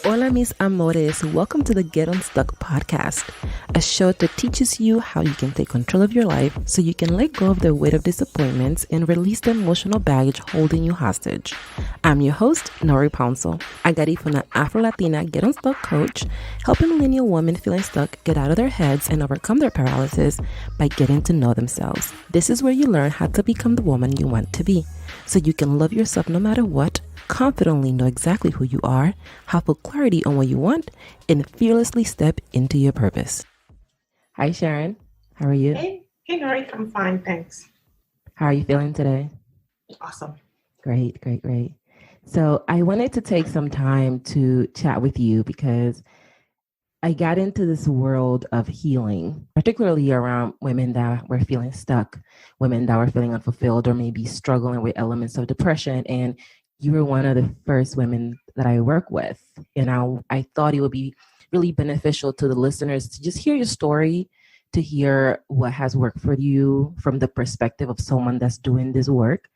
Hola mis amores, welcome to the Get Unstuck podcast, a show that teaches you how you can take control of your life so you can let go of the weight of disappointments and release the emotional baggage holding you hostage. I'm your host, Nory I got it from the Afro-Latina Get Unstuck coach, helping millennial women feeling stuck get out of their heads and overcome their paralysis by getting to know themselves. This is where you learn how to become the woman you want to be, so you can love yourself no matter what, confidently know exactly who you are, have full clarity on what you want, and fearlessly step into your purpose. Hi, Sharon. How are you? Hey, Nory. I'm fine, thanks. How are you feeling today? Awesome. Great. So I wanted to take some time to chat with you because I got into this world of healing, particularly around women that were feeling stuck, women that were feeling unfulfilled, or maybe struggling with elements of depression. And you were one of the first women that I work with. And I thought it would be really beneficial to the listeners to just hear your story, to hear what has worked for you from the perspective of someone that's doing this work.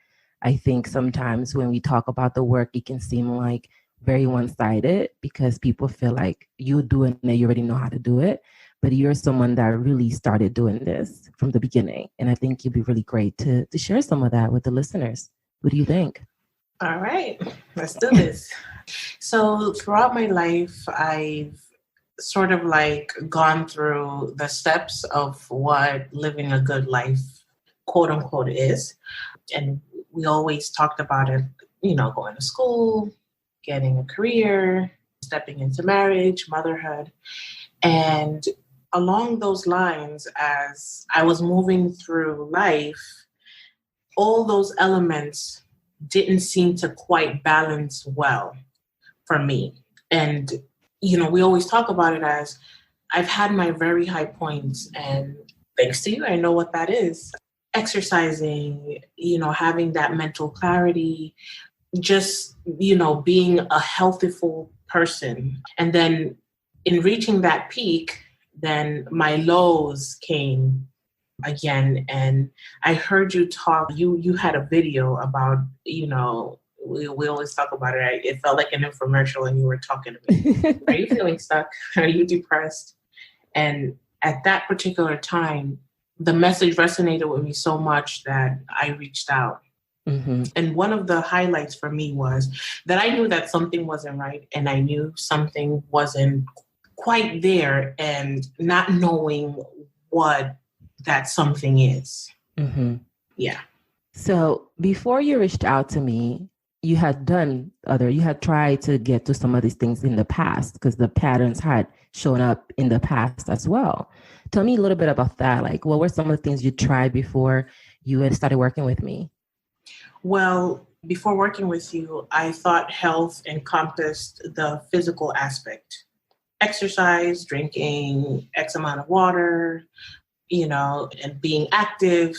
I think sometimes when we talk about the work, it can seem like very one-sided because people feel like you're doing it, you already know how to do it. But you're someone that really started doing this from the beginning. And I think it'd be really great to share some of that with the listeners. What do you think? All right, let's do this. So throughout my life, I've sort of like gone through the steps of what living a good life, quote unquote, is. And we always talked about it, going to school, getting a career, stepping into marriage, motherhood. And along those lines, as I was moving through life, all those elements didn't seem to quite balance well for me. And, we always talk about it as I've had my very high points, and thanks to you, I know what that is. Exercising, having that mental clarity, just, being a healthful person. And then in reaching that peak, then my lows came again. And I heard you talk, you had a video about, we always talk about it. It felt like an infomercial and you were talking to me. Are you feeling stuck? Are you depressed? And at that particular time, the message resonated with me so much that I reached out. Mm-hmm. And one of the highlights for me was that I knew that something wasn't right, and I knew something wasn't quite there, and not knowing what that something is. Mm-hmm. Yeah. So before you reached out to me, you had tried to get to some of these things in the past because the patterns had shown up in the past as well. Tell me a little bit about that. Like, what were some of the things you tried before you had started working with me? Well, before working with you, I thought health encompassed the physical aspect. Exercise, drinking X amount of water, and being active,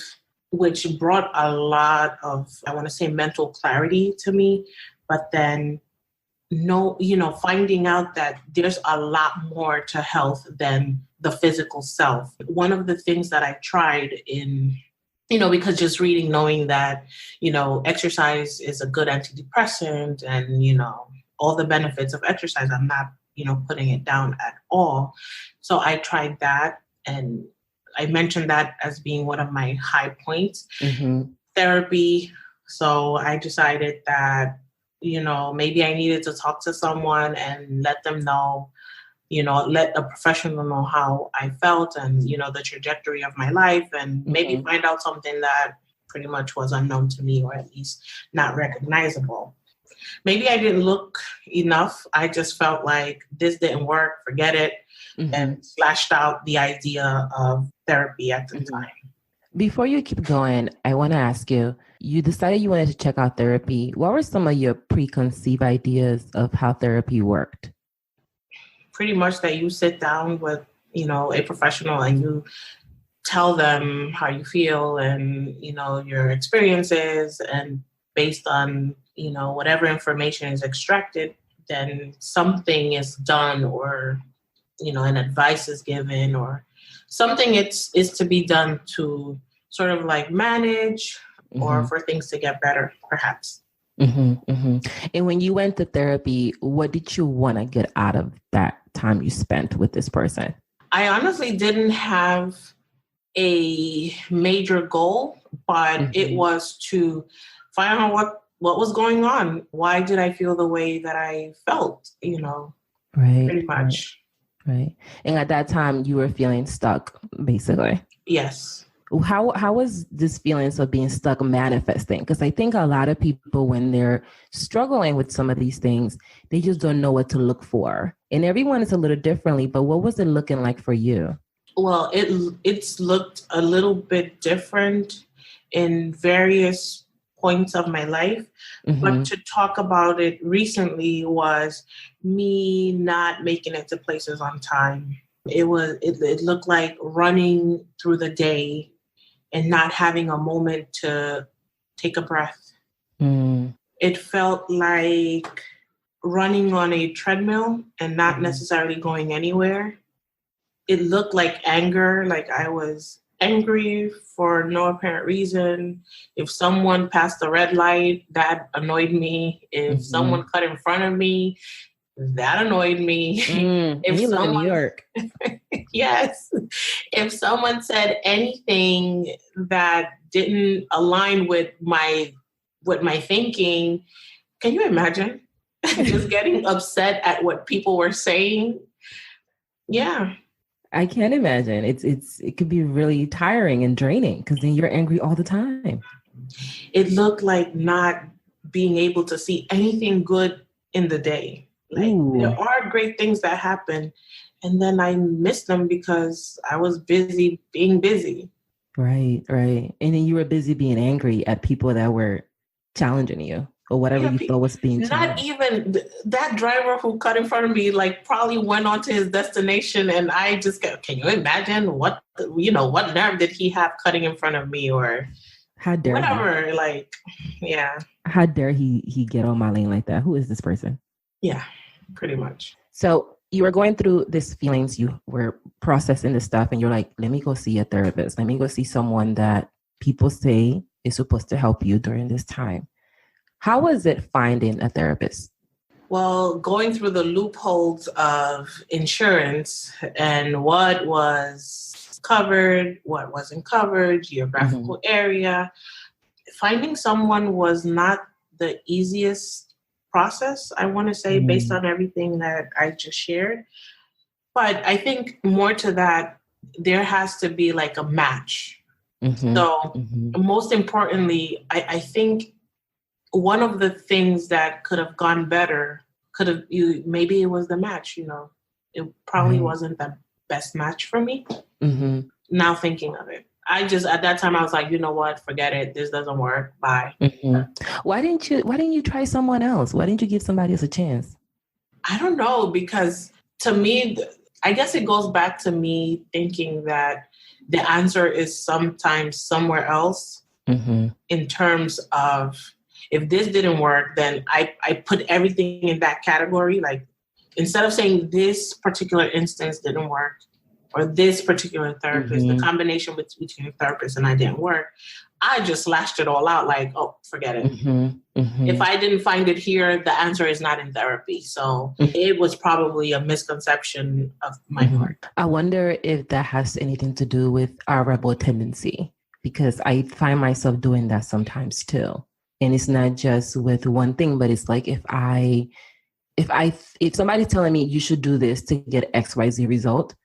which brought a lot of, I want to say, mental clarity to me. But then finding out that there's a lot more to health than the physical self. One of the things that I tried in, because just reading, knowing that, exercise is a good antidepressant and, all the benefits of exercise, I'm not, putting it down at all. So I tried that, and I mentioned that as being one of my high points. Mm-hmm. Therapy. So I decided that, maybe I needed to talk to someone and let them know, let a professional know how I felt and, the trajectory of my life, and maybe find out something that pretty much was unknown to me, or at least not recognizable. Maybe I didn't look enough. I just felt like this didn't work, forget it, and slashed out the idea of therapy at the time. Before you keep going, I want to ask you, you decided you wanted to check out therapy. What were some of your preconceived ideas of how therapy worked? Pretty much that you sit down with, a professional and you tell them how you feel and, your experiences, and based on, whatever information is extracted, then something is done, or an advice is given, or something is to be done to sort of like manage, or for things to get better, perhaps. And when you went to therapy, what did you want to get out of that time you spent with this person? I honestly didn't have a major goal, but it was to find out what was going on. Why did I feel the way that I felt, pretty much. Right. And at that time you were feeling stuck, basically. Yes. How was this feelings of being stuck manifesting? Because I think a lot of people, when they're struggling with some of these things, they just don't know what to look for. And everyone is a little differently, but what was it looking like for you? Well, it's looked a little bit different in various points of my life. But to talk about it recently was me not making it to places on time. It looked like running through the day and not having a moment to take a breath. It felt like running on a treadmill and not necessarily going anywhere. It looked like anger, like I was angry for no apparent reason. If someone passed the red light, that annoyed me. If someone cut in front of me, that annoyed me. If you live in New York. Yes. If someone said anything that didn't align with my thinking, can you imagine? Just getting upset at what people were saying? Yeah. I can't imagine. It could be really tiring and draining because then you're angry all the time. It looked like not being able to see anything good in the day. Like there are great things that happen, and then I miss them because I was busy being busy. Right. And then you were busy being angry at people that were challenging you. Or whatever you thought was being challenged. Not even that driver who cut in front of me, like probably went on to his destination, and I just can you imagine what nerve did he have cutting in front of me, or how dare whatever? He? Like, yeah. How dare he get on my lane like that? Who is this person? Yeah, pretty much. So you were going through these feelings, you were processing this stuff, and you're like, let me go see a therapist. Let me go see someone that people say is supposed to help you during this time. How was it finding a therapist? Well, going through the loopholes of insurance and what was covered, what wasn't covered, geographical area, finding someone was not the easiest process, I want to say, based on everything that I just shared. But I think more to that, there has to be like a match. So most importantly, I think one of the things that could have gone better maybe it was the match, it probably wasn't the best match for me. Now thinking of it, at that time I was like, you know what, forget it. This doesn't work. Bye. Why didn't you try someone else? Why didn't you give somebody else a chance? I don't know, because to me, I guess it goes back to me thinking that the answer is sometimes somewhere else in terms of, if this didn't work, then I put everything in that category. Like, instead of saying this particular instance didn't work, or this particular therapist, the combination between therapist and I didn't work, I just lashed it all out like, oh, forget it. If I didn't find it here, the answer is not in therapy. So it was probably a misconception of my part. I wonder if that has anything to do with our rebel tendency, because I find myself doing that sometimes too. And it's not just with one thing, but it's like if somebody's telling me you should do this to get XYZ result,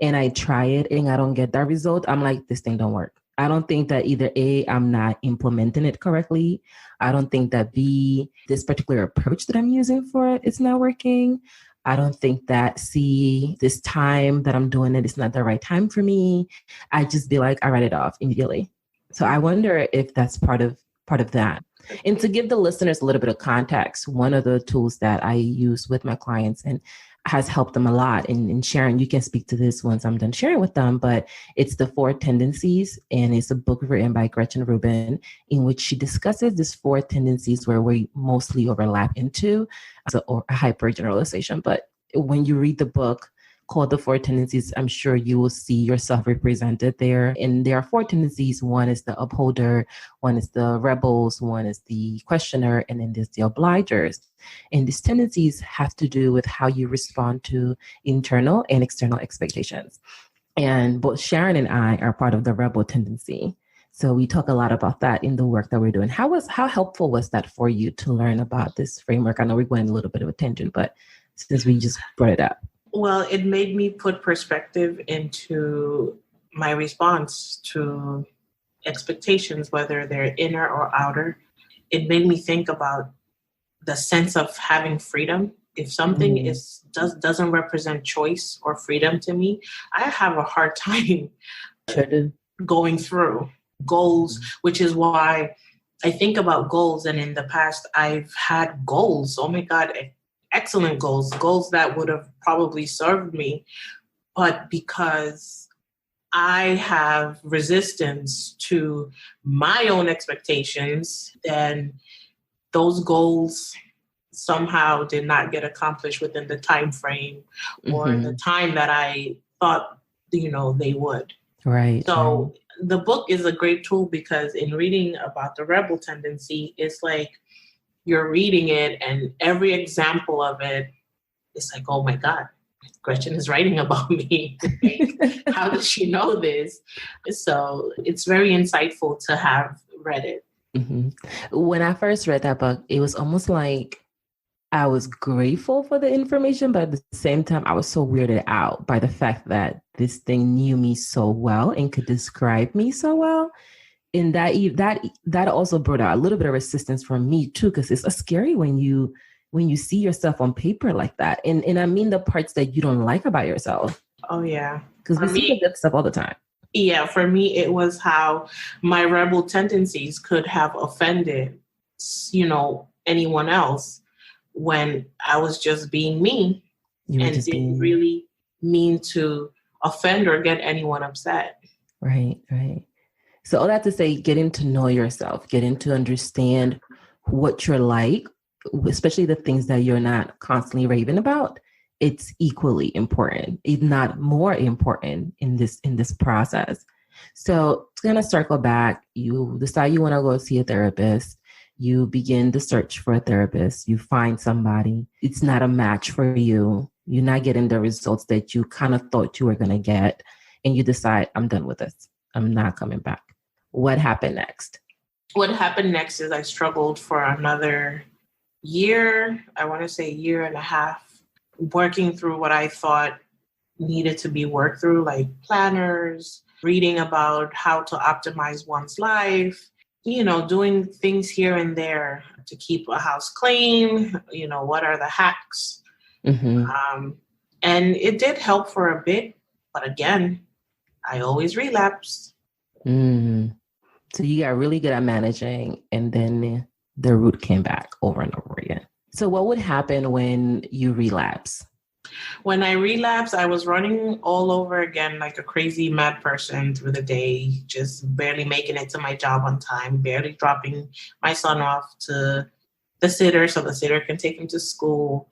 and I try it and I don't get that result, I'm like, this thing don't work. I don't think that either A, I'm not implementing it correctly. I don't think that B, this particular approach that I'm using for it, it's not working. I don't think that C, this time that I'm doing it is not the right time for me. I just be like, I write it off immediately. So I wonder if that's part of that. And to give the listeners a little bit of context, one of the tools that I use with my clients, and has helped them a lot. And Sharon, you can speak to this once I'm done sharing with them, but it's The Four Tendencies, and it's a book written by Gretchen Rubin, in which she discusses these four tendencies where we mostly overlap into, or a hyper generalization. But when you read the book called The Four Tendencies, I'm sure you will see yourself represented there. And there are four tendencies. One is the upholder, one is the rebels, one is the questioner, and then there's the obligers. And these tendencies have to do with how you respond to internal and external expectations. And both Sharon and I are part of the rebel tendency. So we talk a lot about that in the work that we're doing. How helpful was that for you to learn about this framework? I know we're going a little bit of a tangent, but since we just brought it up. Well, it made me put perspective into my response to expectations, whether they're inner or outer. It made me think about the sense of having freedom. If something doesn't represent choice or freedom to me, I have a hard time going through goals, which is why I think about goals. And in the past, I've had goals. Oh my God, excellent goals that would have probably served me. But because I have resistance to my own expectations, then those goals somehow did not get accomplished within the time frame or the time that I thought, they would. Right. So the book is a great tool because in reading about the rebel tendency, it's like you're reading it and every example of it is like, oh my God, Gretchen is writing about me. How does she know this? So it's very insightful to have read it. When I first read that book, it was almost like I was grateful for the information, but at the same time, I was so weirded out by the fact that this thing knew me so well and could describe me so well. And that also brought out a little bit of resistance from me too, because it's scary when you see yourself on paper like that. And I mean the parts that you don't like about yourself. Oh yeah, because we see the good stuff all the time. Yeah, for me, it was how my rebel tendencies could have offended, anyone else when I was just being me and didn't really mean to offend or get anyone upset. Right. So all that to say, getting to know yourself, getting to understand what you're like, especially the things that you're not constantly raving about, it's equally important, if not more important in this process. So it's going to circle back. You decide you want to go see a therapist. You begin the search for a therapist. You find somebody. It's not a match for you. You're not getting the results that you kind of thought you were going to get. And you decide, I'm done with this. I'm not coming back. What happened next? What happened next is I struggled for another year. I want to say a year and a half, working through what I thought needed to be worked through, like planners, reading about how to optimize one's life, doing things here and there to keep a house clean, what are the hacks? And it did help for a bit, but again, I always relapsed. So you got really good at managing, and then the root came back over and over again. So what would happen when you relapse? When I relapsed, I was running all over again like a crazy mad person through the day, just barely making it to my job on time, barely dropping my son off to the sitter so the sitter can take him to school.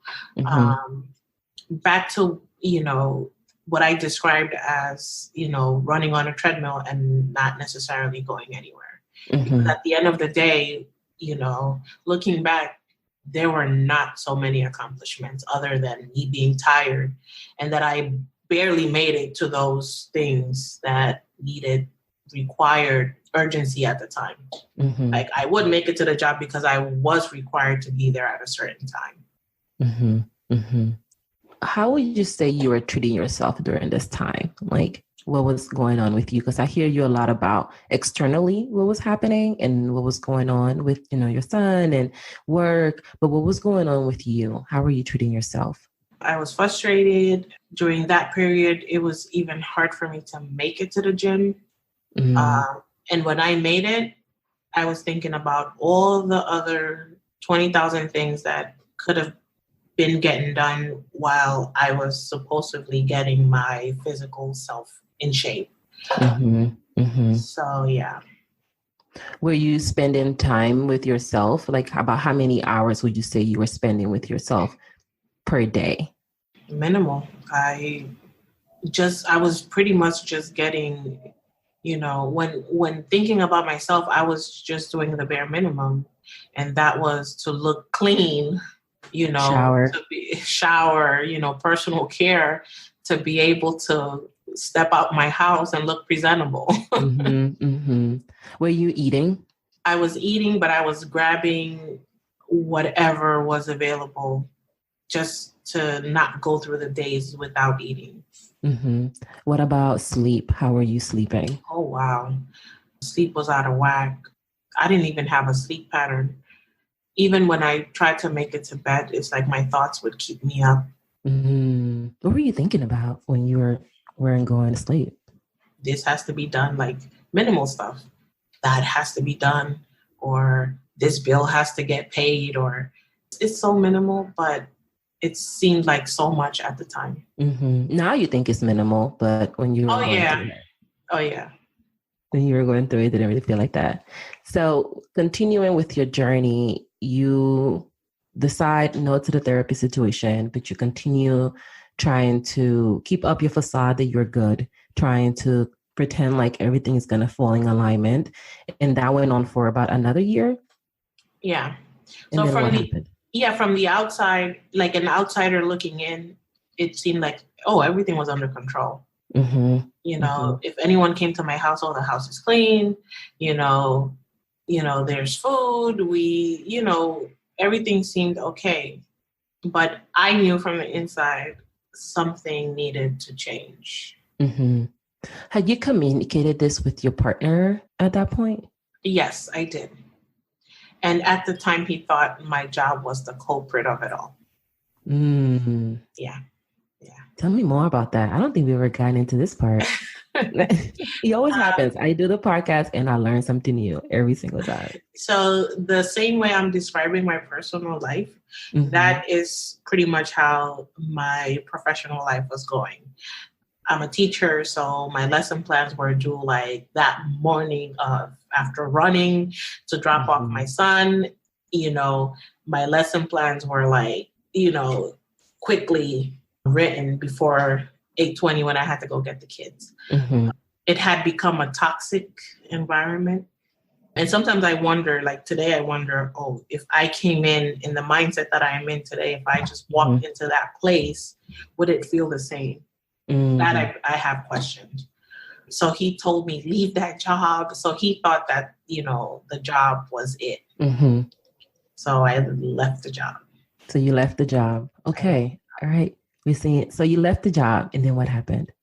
Back to, what I described as, running on a treadmill and not necessarily going anywhere. Because at the end of the day, looking back, there were not so many accomplishments other than me being tired and that I barely made it to those things that required urgency at the time. Like I would make it to the job because I was required to be there at a certain time. How would you say you were treating yourself during this time? Like, what was going on with you? Because I hear you a lot about externally what was happening and what was going on with, your son and work. But what was going on with you? How were you treating yourself? I was frustrated. During that period, it was even hard for me to make it to the gym. And when I made it, I was thinking about all the other 20,000 things that could have been getting done while I was supposedly getting my physical self in shape. Mm-hmm. Mm-hmm. So yeah. Were you spending time with yourself? Like, about how many hours would you say you were spending with yourself per day? Minimal. I was pretty much just getting, when thinking about myself, I was just doing the bare minimum, and that was to look clean, Shower. to be shower, personal care, to be able to step out my house and look presentable. Mm-hmm. Mm-hmm. Were you eating? I was eating, but I was grabbing whatever was available just to not go through the days without eating. Mm-hmm. What about sleep? How were you sleeping? Oh, wow. Sleep was out of whack. I didn't even have a sleep pattern. Even when I tried to make it to bed, it's like my thoughts would keep me up. Mm-hmm. What were you thinking about when you weren't going to sleep? This has to be done, like minimal stuff. That has to be done, or this bill has to get paid, or it's so minimal, but it seemed like so much at the time. Mm-hmm. Now you think it's minimal, but when you were Oh, going yeah. through it, Oh, yeah. when you were going through it, it didn't really feel like that. So continuing with your journey, you decide no to the therapy situation, but you continue trying to keep up your facade that you're good, trying to pretend like everything is going to fall in alignment. And that went on for about another year. Yeah. And So then what happened? from the outside, like an outsider looking in, it seemed like, oh, everything was under control. Mm-hmm. If anyone came to my house, oh, the house is clean, there's food, everything seemed okay. But I knew from the inside something needed to change. Mm-hmm. Had you communicated this with your partner at that point? Yes, I did. And at the time, he thought my job was the culprit of it all. Mm-hmm. Yeah. Tell me more about that. I don't think we ever gotten into this part. It always happens. I do the podcast and I learn something new every single time. So the same way I'm describing my personal life, mm-hmm. that is pretty much how my professional life was going. I'm a teacher, so my lesson plans were due like that morning after running to drop mm-hmm. off my son. My lesson plans were like, quickly written before 8:20 when I had to go get the kids. Mm-hmm. It had become a toxic environment. And sometimes I wonder, like today I wonder, if I came in the mindset that I am in today, if I just walked mm-hmm. into that place, would it feel the same? Mm-hmm. That I have questioned. So he told me, leave that job. So he thought that, the job was it. Mm-hmm. So I left the job. So you left the job. Okay. All right. We're seeing it. So you left the job and then what happened?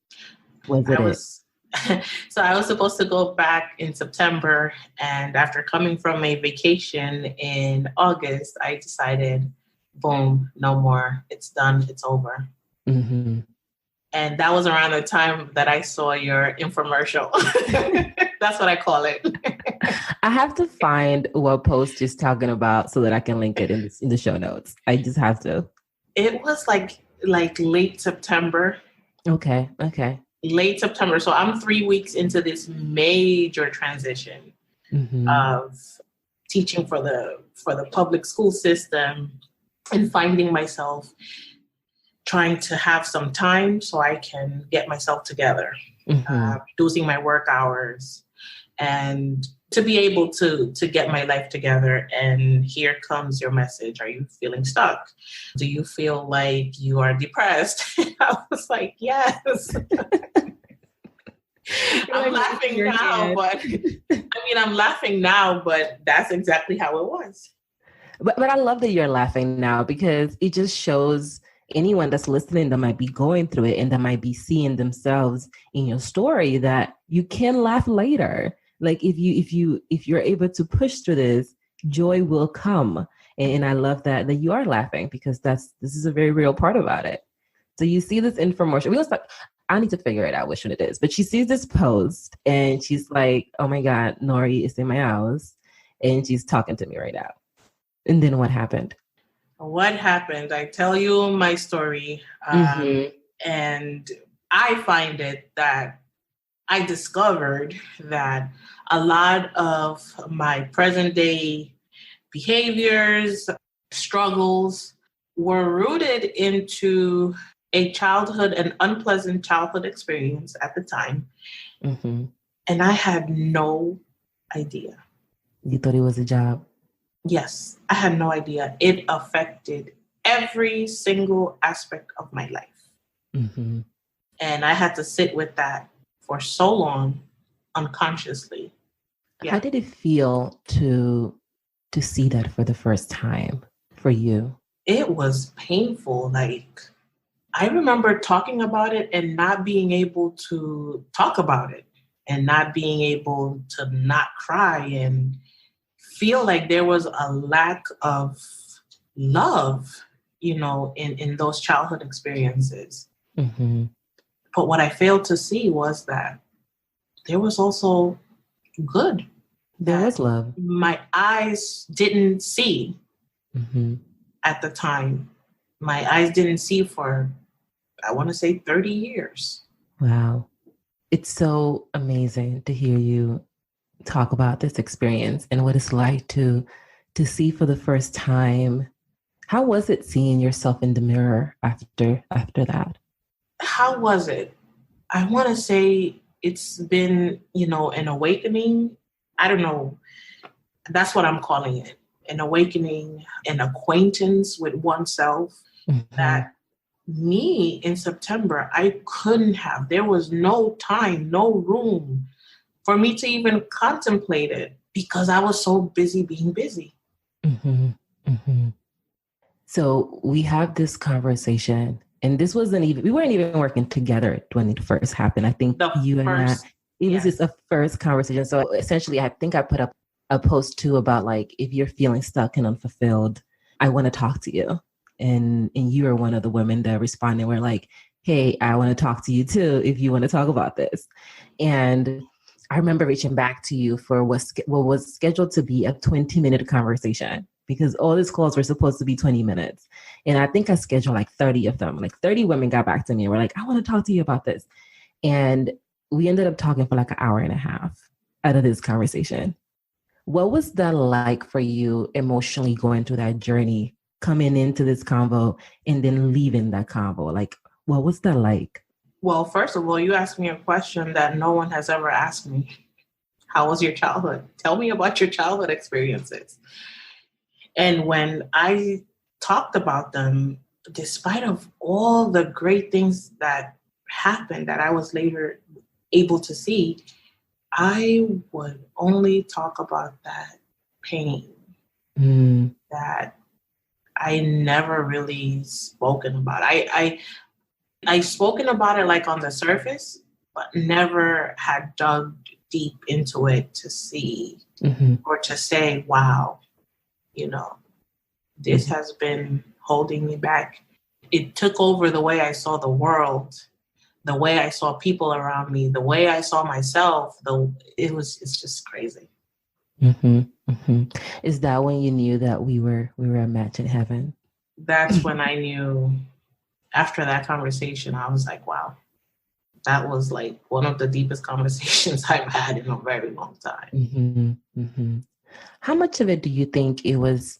So I was supposed to go back in September, and after coming from a vacation in August, I decided, boom, no more. It's done. It's over. Mm-hmm. And that was around the time that I saw your infomercial. That's what I call it. I have to find what post you're talking about so that I can link it in the show notes. I just have to. It was like late September. Okay. Late September. So I'm 3 weeks into this major transition mm-hmm. of teaching for the public school system and finding myself trying to have some time so I can get myself together, mm-hmm. Reducing my work hours and to be able to get my life together. And here comes your message. Are you feeling stuck? Do you feel like you are depressed? I was like, yes. I'm laughing now, I'm laughing now, but that's exactly how it was. But I love that you're laughing now because it just shows anyone that's listening that might be going through it and that might be seeing themselves in your story that you can laugh later. Like if you're able to push through this, joy will come. And I love that you are laughing because this is a very real part about it. So you see this infomercial. I need to figure it out which one it is. But she sees this post and she's like, oh my God, Nory is in my house. And she's talking to me right now. And then what happened? what happened? I tell you my story. Mm-hmm. And I find it that I discovered that a lot of my present day behaviors, struggles were rooted into an unpleasant childhood experience at the time. Mm-hmm. And I had no idea. You thought it was a job? Yes, I had no idea. It affected every single aspect of my life. Mm-hmm. And I had to sit with that for so long, unconsciously. How Yeah. did it feel to see that for the first time for you? It was painful. Like, I remember talking about it and not being able to talk about it and not being able to not cry and feel like there was a lack of love, in those childhood experiences. Mm-hmm. But what I failed to see was that there was also good There that was love. my eyes didn't see Mm-hmm. at the time. My eyes didn't see for, I want to say, 30 years. Wow. It's so amazing to hear you talk about this experience and what it's like to see for the first time. How was it seeing yourself in the mirror after that? How was it? I want to say it's been, an awakening. I don't know. That's what I'm calling it. An awakening, an acquaintance with oneself Mm-hmm. that me in September, I couldn't have. There was no time, no room for me to even contemplate it because I was so busy being busy. Mm-hmm. Mm-hmm. So we have this conversation, and this wasn't even, we weren't even working together when it first happened. I think The you and I, first, it was just yes. a first conversation. So essentially, I think I put up a post too about like, if you're feeling stuck and unfulfilled, I want to talk to you. And you are one of the women that responded. We're like, hey, I want to talk to you too if you want to talk about this. And I remember reaching back to you for what was scheduled to be a 20-minute conversation because all these calls were supposed to be 20 minutes. And I think I scheduled like 30 of them. Like 30 women got back to me and were like, I want to talk to you about this. And we ended up talking for like an hour and a half out of this conversation. What was that like for you emotionally going through that journey, coming into this convo and then leaving that convo? Like, what was that like? Well, first of all, you asked me a question that no one has ever asked me. How was your childhood? Tell me about your childhood experiences. And when I talked about them, despite of all the great things that happened that I was later able to see, I would only talk about that pain that I never really spoken about. I spoken about it like on the surface, but never had dug deep into it to see or to say, wow, this has been holding me back. It took over the way I saw the world, the way I saw people around me, the way I saw myself. It's just crazy. Mm-hmm. Mm-hmm. Is that when you knew that we were a match in heaven? That's when I knew. After that conversation, I was like, wow, that was like one of the deepest conversations I've had in a very long time. Mm-hmm. Mm-hmm. How much of it do you think it was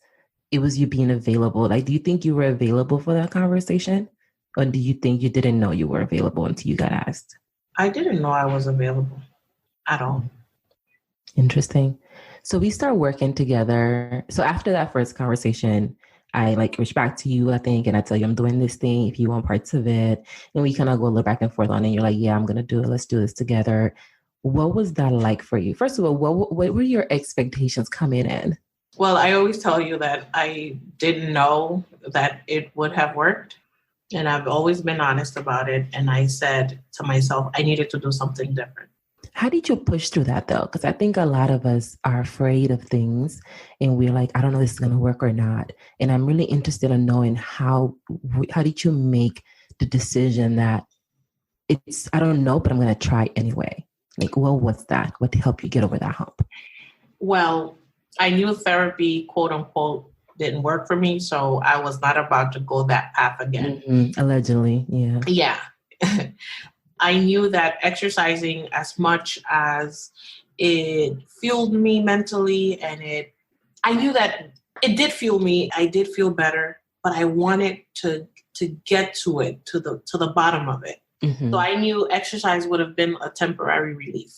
you being available? Like, do you think you were available for that conversation? Or do you think you didn't know you were available until you got asked? I didn't know I was available at all. Interesting. So we start working together. So after that first conversation, I like reach back to you, I think, and I tell you I'm doing this thing if you want parts of it. And we kind of go a little back and forth on it. And you're like, yeah, I'm going to do it. Let's do this together. What was that like for you? First of all, what were your expectations coming in? Well, I always tell you that I didn't know that it would have worked. And I've always been honest about it. And I said to myself, I needed to do something different. How did you push through that though? Because I think a lot of us are afraid of things and we're like, I don't know if this is going to work or not. And I'm really interested in knowing how did you make the decision that I don't know, but I'm going to try anyway. Like, well, what's that? What helped you get over that hump? Well, I knew therapy, quote unquote, didn't work for me. So I was not about to go that path again. Allegedly, yeah. Yeah. I knew that exercising, as much as it fueled me mentally, I knew that it did fuel me. I did feel better, but I wanted to get to it, to the bottom of it. So I knew exercise would have been a temporary relief,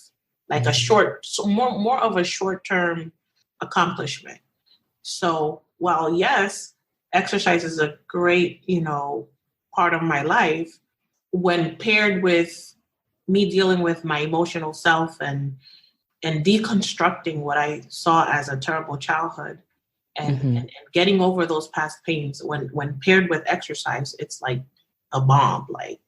like a short, so more of a short-term accomplishment. So while yes, exercise is a great, part of my life, when paired with me dealing with my emotional self and deconstructing what I saw as a terrible childhood and getting over those past pains, when paired with exercise, it's like a bomb, like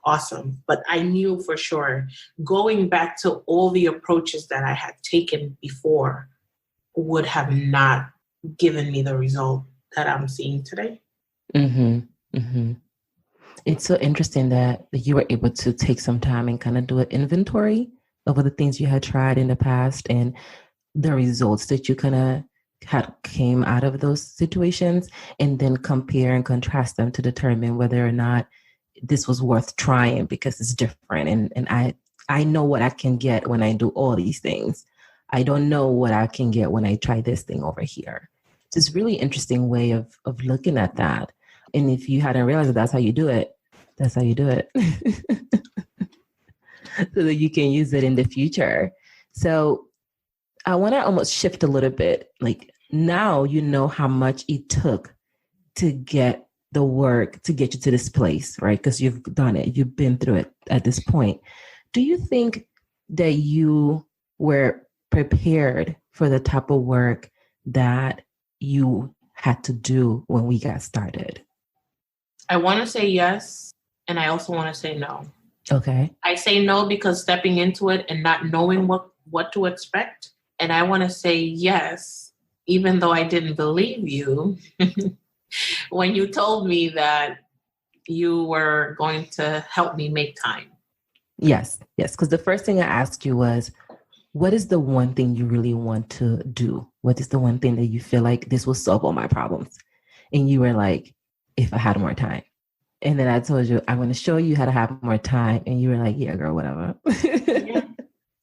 awesome. But I knew for sure going back to all the approaches that I had taken before would have not given me the result that I'm seeing today. It's so interesting that you were able to take some time and kind of do an inventory of the things you had tried in the past and the results that you kind of had came out of those situations, and then compare and contrast them to determine whether or not this was worth trying because it's different. And I know what I can get when I do all these things. I don't know what I can get when I try this thing over here. It's a really interesting way of looking at that. And if you hadn't realized that that's how you do it, that's how you do it. So that you can use it in the future. So I want to almost shift a little bit. Like now you know how much it took to get the work to get you to this place, right? Because you've done it. You've been through it at this point. Do you think that you were prepared for the type of work that you had to do when we got started? I want to say yes, and I also want to say no. Okay. I say no because stepping into it and not knowing what to expect. And I want to say yes, even though I didn't believe you when you told me that you were going to help me make time. Yes. Because the first thing I asked you was, what is the one thing you really want to do? What is the one thing that you feel like this will solve all my problems? And you were like, if I had more time. And then I told you, I'm going to show you how to have more time. And you were like, yeah, girl, whatever.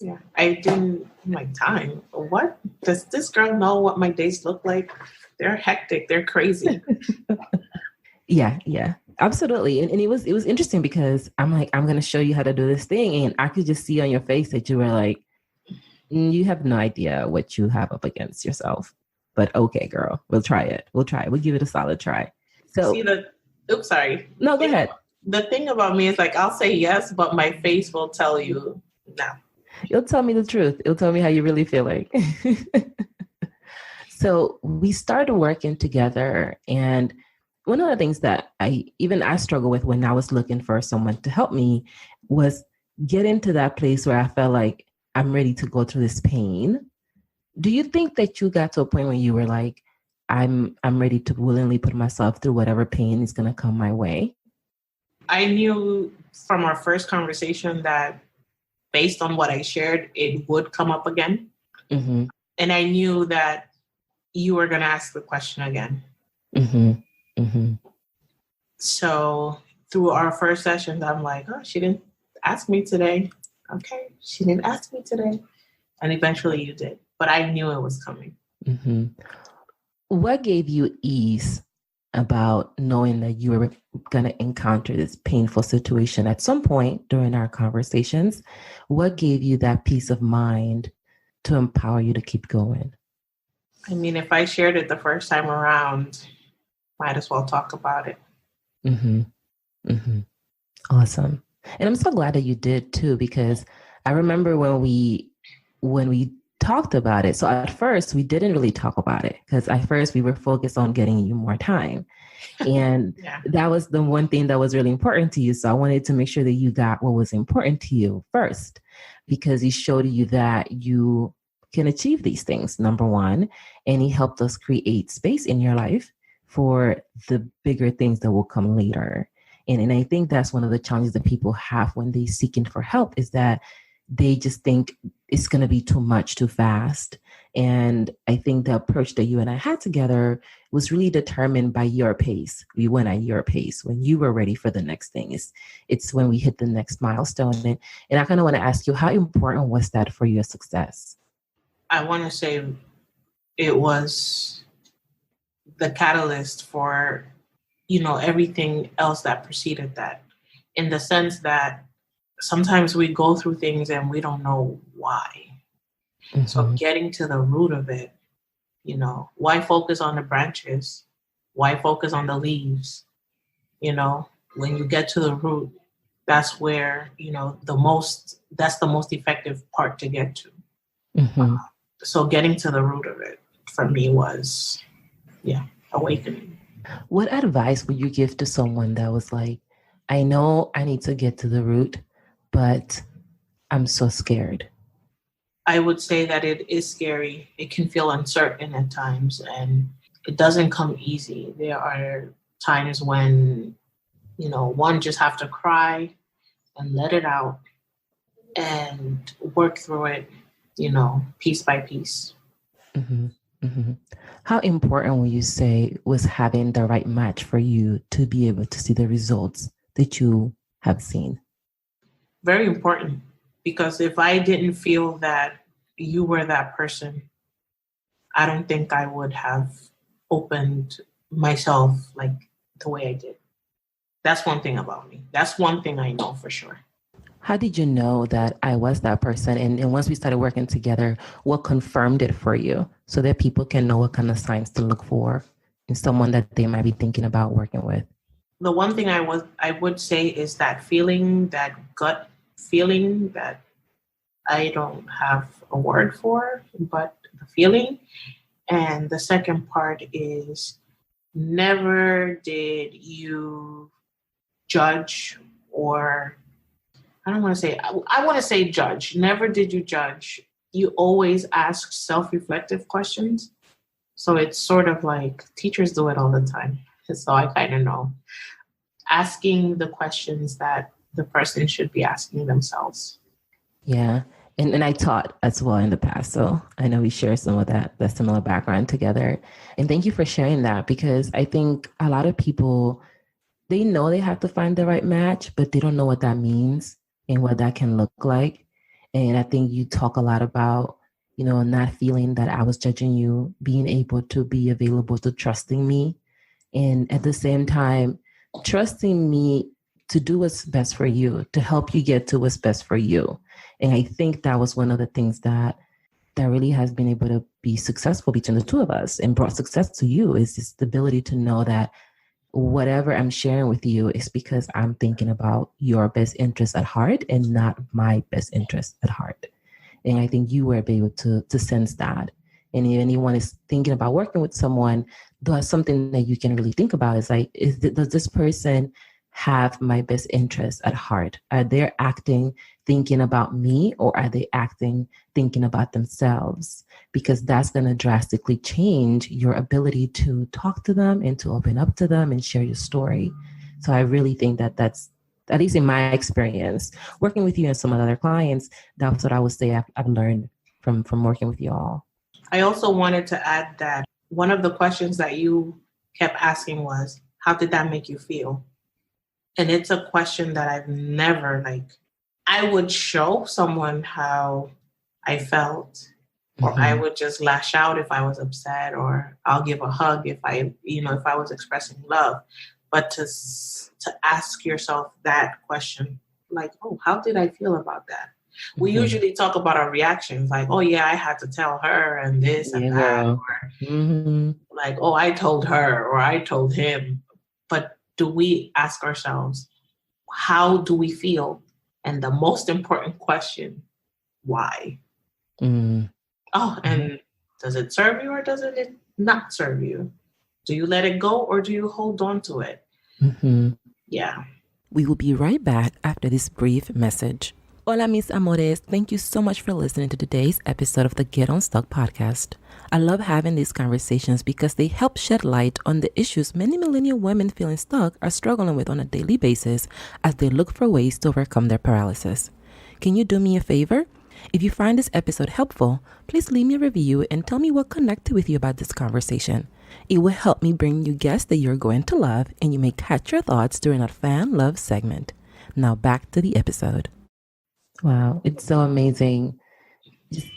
Yeah. I didn't like time. What? Does this girl know what my days look like? They're hectic. They're crazy. Yeah, absolutely. And it was interesting because I'm like, I'm going to show you how to do this thing. And I could just see on your face that you were like, you have no idea what you have up against yourself. But okay, girl, we'll try it. We'll give it a solid try. So, oops, sorry. No, go ahead. The thing about me is like, I'll say yes, but my face will tell you no. You'll tell me the truth. You'll tell me how you really feel like. So we started working together. And one of the things that I struggled with when I was looking for someone to help me was get into that place where I felt like I'm ready to go through this pain. Do you think that you got to a point where you were like, I'm ready to willingly put myself through whatever pain is going to come my way? I knew from our first conversation that based on what I shared, it would come up again. And I knew that you were going to ask the question again. So through our first sessions, I'm like, oh, she didn't ask me today. Okay, she didn't ask me today. And eventually you did. But I knew it was coming. What gave you ease about knowing that you were going to encounter this painful situation at some point during our conversations? What gave you that peace of mind to empower you to keep going? I mean, if I shared it the first time around, might as well talk about it. Awesome. And I'm so glad that you did too, because I remember when we talked about it. So at first we didn't really talk about it because at first we were focused on getting you more time. And that was the one thing that was really important to you. So I wanted to make sure that you got what was important to you first, because he showed you that you can achieve these things, number one, and he helped us create space in your life for the bigger things that will come later. And I think that's one of the challenges that people have when they seeking for help is that they just think it's going to be too much too fast. And I think the approach that you and I had together was really determined by your pace. We went at your pace when you were ready for the next thing. It's when we hit the next milestone. And I kind of want to ask you, how important was that for your success? I want to say it was the catalyst for, everything else that preceded that, in the sense that sometimes we go through things and we don't know why. Mm-hmm. So getting to the root of it, why focus on the branches? Why focus on the leaves? When you get to the root, that's where, that's the most effective part to get to. Mm-hmm. So getting to the root of it for me was, awakening. What advice would you give to someone that was like, I know I need to get to the root, but I'm so scared? I would say that it is scary. It can feel uncertain at times, and it doesn't come easy. There are times when, one just have to cry and let it out and work through it, piece by piece. Mm-hmm. Mm-hmm. How important would you say was having the right match for you to be able to see the results that you have seen? Very important, because if I didn't feel that you were that person, I don't think I would have opened myself like the way I did. That's one thing about me. That's one thing I know for sure. How did you know that I was that person? And once we started working together, what confirmed it for you so that people can know what kind of signs to look for in someone that they might be thinking about working with? The one thing I would say is that feeling, that gut feeling that I don't have a word for, but the feeling. And the second part is, never did you judge, or I want to say judge. Never did you judge. You always ask self-reflective questions. So it's sort of like teachers do it all the time. So I kind of know. Asking the questions that the person should be asking themselves. Yeah. And I taught as well in the past. So I know we share some of that similar background together. And thank you for sharing that, because I think a lot of people, they know they have to find the right match, but they don't know what that means and what that can look like. And I think you talk a lot about, not feeling that I was judging you, being able to be available to trusting me. And at the same time, trusting me to do what's best for you, to help you get to what's best for you. And I think that was one of the things that really has been able to be successful between the two of us and brought success to you, is this ability to know that whatever I'm sharing with you is because I'm thinking about your best interest at heart and not my best interest at heart. And I think you were able to sense that. And if anyone is thinking about working with someone, there's something that you can really think about is like, does this person have my best interest at heart? Are they acting thinking about me, or are they acting thinking about themselves? Because that's going to drastically change your ability to talk to them and to open up to them and share your story. So I really think that that's, at least in my experience, working with you and some other clients, that's what I would say I've learned from working with you all. I also wanted to add that one of the questions that you kept asking was, how did that make you feel? And it's a question that I've never, I would show someone how I felt, or I would just lash out if I was upset, or I'll give a hug if I was expressing love. But to ask yourself that question, like, oh, how did I feel about that? We usually talk about our reactions, like, oh yeah, I had to tell her and this and that, or like, oh, I told her or I told him. But do we ask ourselves, how do we feel? And the most important question, why? Oh, and does it serve you or does it not serve you? Do you let it go or do you hold on to it? Yeah. We will be right back after this brief message. Hola, mis amores. Thank you so much for listening to today's episode of the Get Unstuck podcast. I love having these conversations because they help shed light on the issues many millennial women feeling stuck are struggling with on a daily basis as they look for ways to overcome their paralysis. Can you do me a favor? If you find this episode helpful, please leave me a review and tell me what connected with you about this conversation. It will help me bring you guests that you're going to love, and you may catch your thoughts during our fan love segment. Now back to the episode. Wow, it's so amazing. Just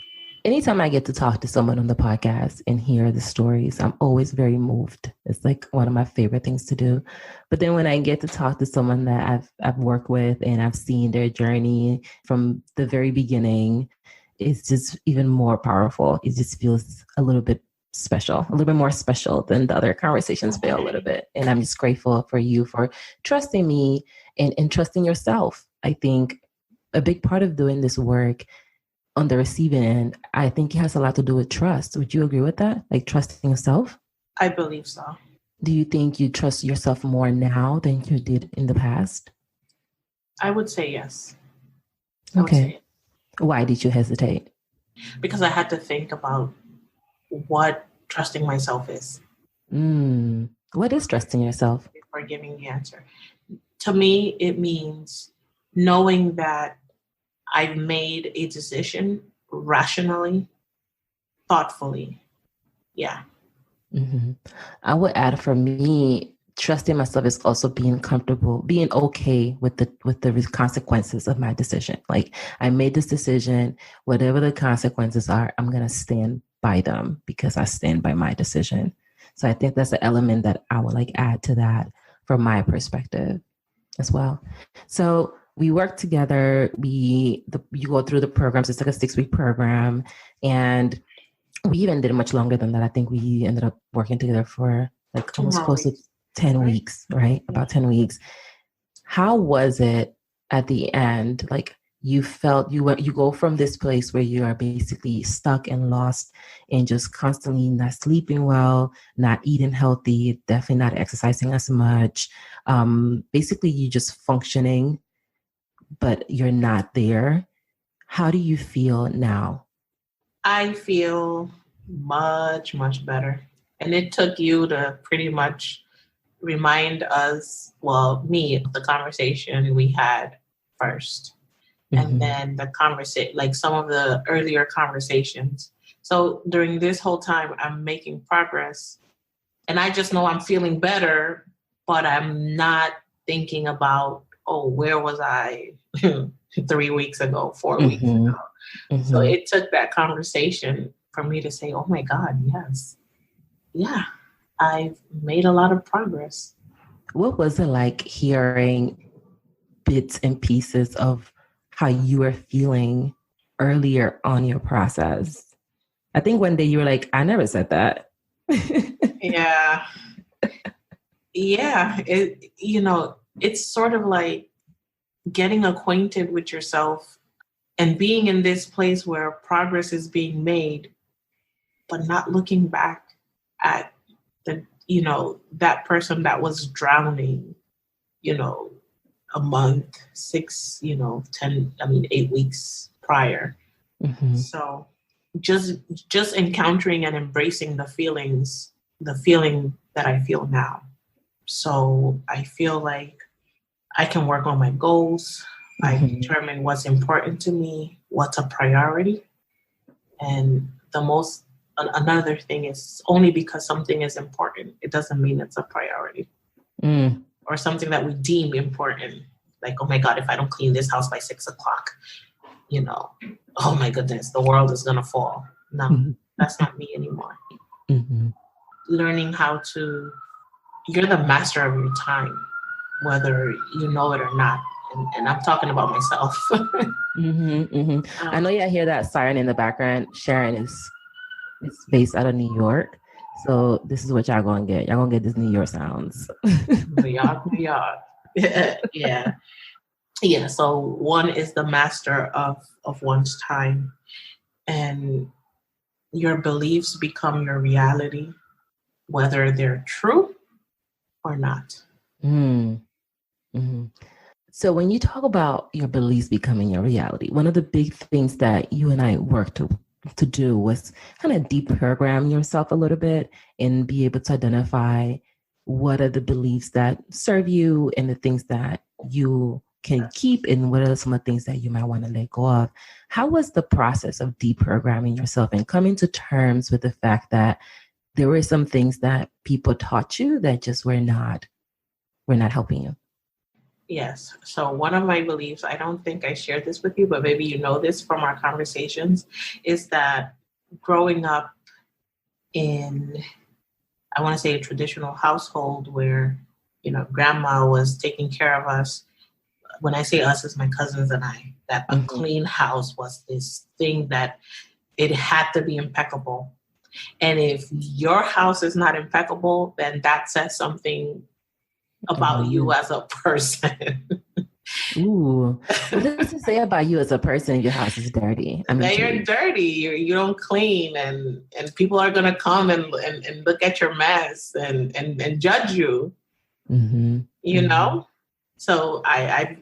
anytime I get to talk to someone on the podcast and hear the stories, I'm always very moved. It's like one of my favorite things to do. But then when I get to talk to someone that I've worked with and I've seen their journey from the very beginning, it's just even more powerful. It just feels a little bit special, a little bit more special than the other conversations feel a little bit. And I'm just grateful for you for trusting me and trusting yourself. I think a big part of doing this work on the receiving end, I think it has a lot to do with trust. Would you agree with that? Like trusting yourself? I believe so. Do you think you trust yourself more now than you did in the past? I would say yes. Okay. Why did you hesitate? Because I had to think about what trusting myself is. What is trusting yourself? Before giving the answer. To me, it means knowing that I've made a decision rationally, thoughtfully. Yeah. Mm-hmm. I would add, for me, trusting myself is also being comfortable, being okay with the consequences of my decision. Like, I made this decision, whatever the consequences are, I'm going to stand by them because I stand by my decision. So I think that's the element that I would like add to that from my perspective as well. So we work together. You go through the programs. It's like a 6-week program, and we even did it much longer than that. I think we ended up working together for like almost close to 10 weeks, right? About 10 weeks. How was it at the end? Like, you felt you go from this place where you are basically stuck and lost and just constantly not sleeping well, not eating healthy, definitely not exercising as much. Basically, you just functioning, but you're not there. How do you feel now? I feel much, much better. And it took you to pretty much remind us, well, me, the conversation we had first. And then the conversation, like some of the earlier conversations. So during this whole time, I'm making progress. And I just know I'm feeling better, but I'm not thinking about, oh, where was I 3 weeks ago, 4 weeks ago? So it took that conversation for me to say, oh my God, yes. Yeah, I've made a lot of progress. What was it like hearing bits and pieces of how you were feeling earlier on your process? I think one day you were like, I never said that. Yeah. Yeah. It's sort of like getting acquainted with yourself and being in this place where progress is being made, but not looking back at that person that was drowning, a month, 8 weeks prior. So just encountering and embracing the feeling that I feel now. So I feel like I can work on my goals. I determine what's important to me, what's a priority. And another thing is, only because something is important, it doesn't mean it's a priority. Or something that we deem important. Like, oh my God, if I don't clean this house by 6 o'clock, oh my goodness, the world is going to fall. No, that's not me anymore. Learning how you're the master of your time, whether you know it or not. And I'm talking about myself. I know you hear that siren in the background. Sharon is based out of New York. So this is what y'all gonna get. Y'all gonna get this New York sounds. New York. Yeah. Yeah. So one is the master of one's time, and your beliefs become your reality, whether they're true or not. So when you talk about your beliefs becoming your reality, one of the big things that you and I worked to do was kind of deprogram yourself a little bit and be able to identify what are the beliefs that serve you and the things that you can keep and what are some of the things that you might want to let go of. How was the process of deprogramming yourself and coming to terms with the fact that there were some things that people taught you that just were not helping you? Yes. So one of my beliefs, I don't think I shared this with you, but maybe you know this from our conversations, is that growing up in, I want to say, a traditional household where, grandma was taking care of us. When I say us, it's my cousins and I, that a clean house was this thing that it had to be impeccable. And if your house is not impeccable, then that says something about you as a person. Ooh, what does it say about you as a person if your house is dirty? That you're dirty, you don't clean, and people are gonna come and look at your mess and judge you. You know, so I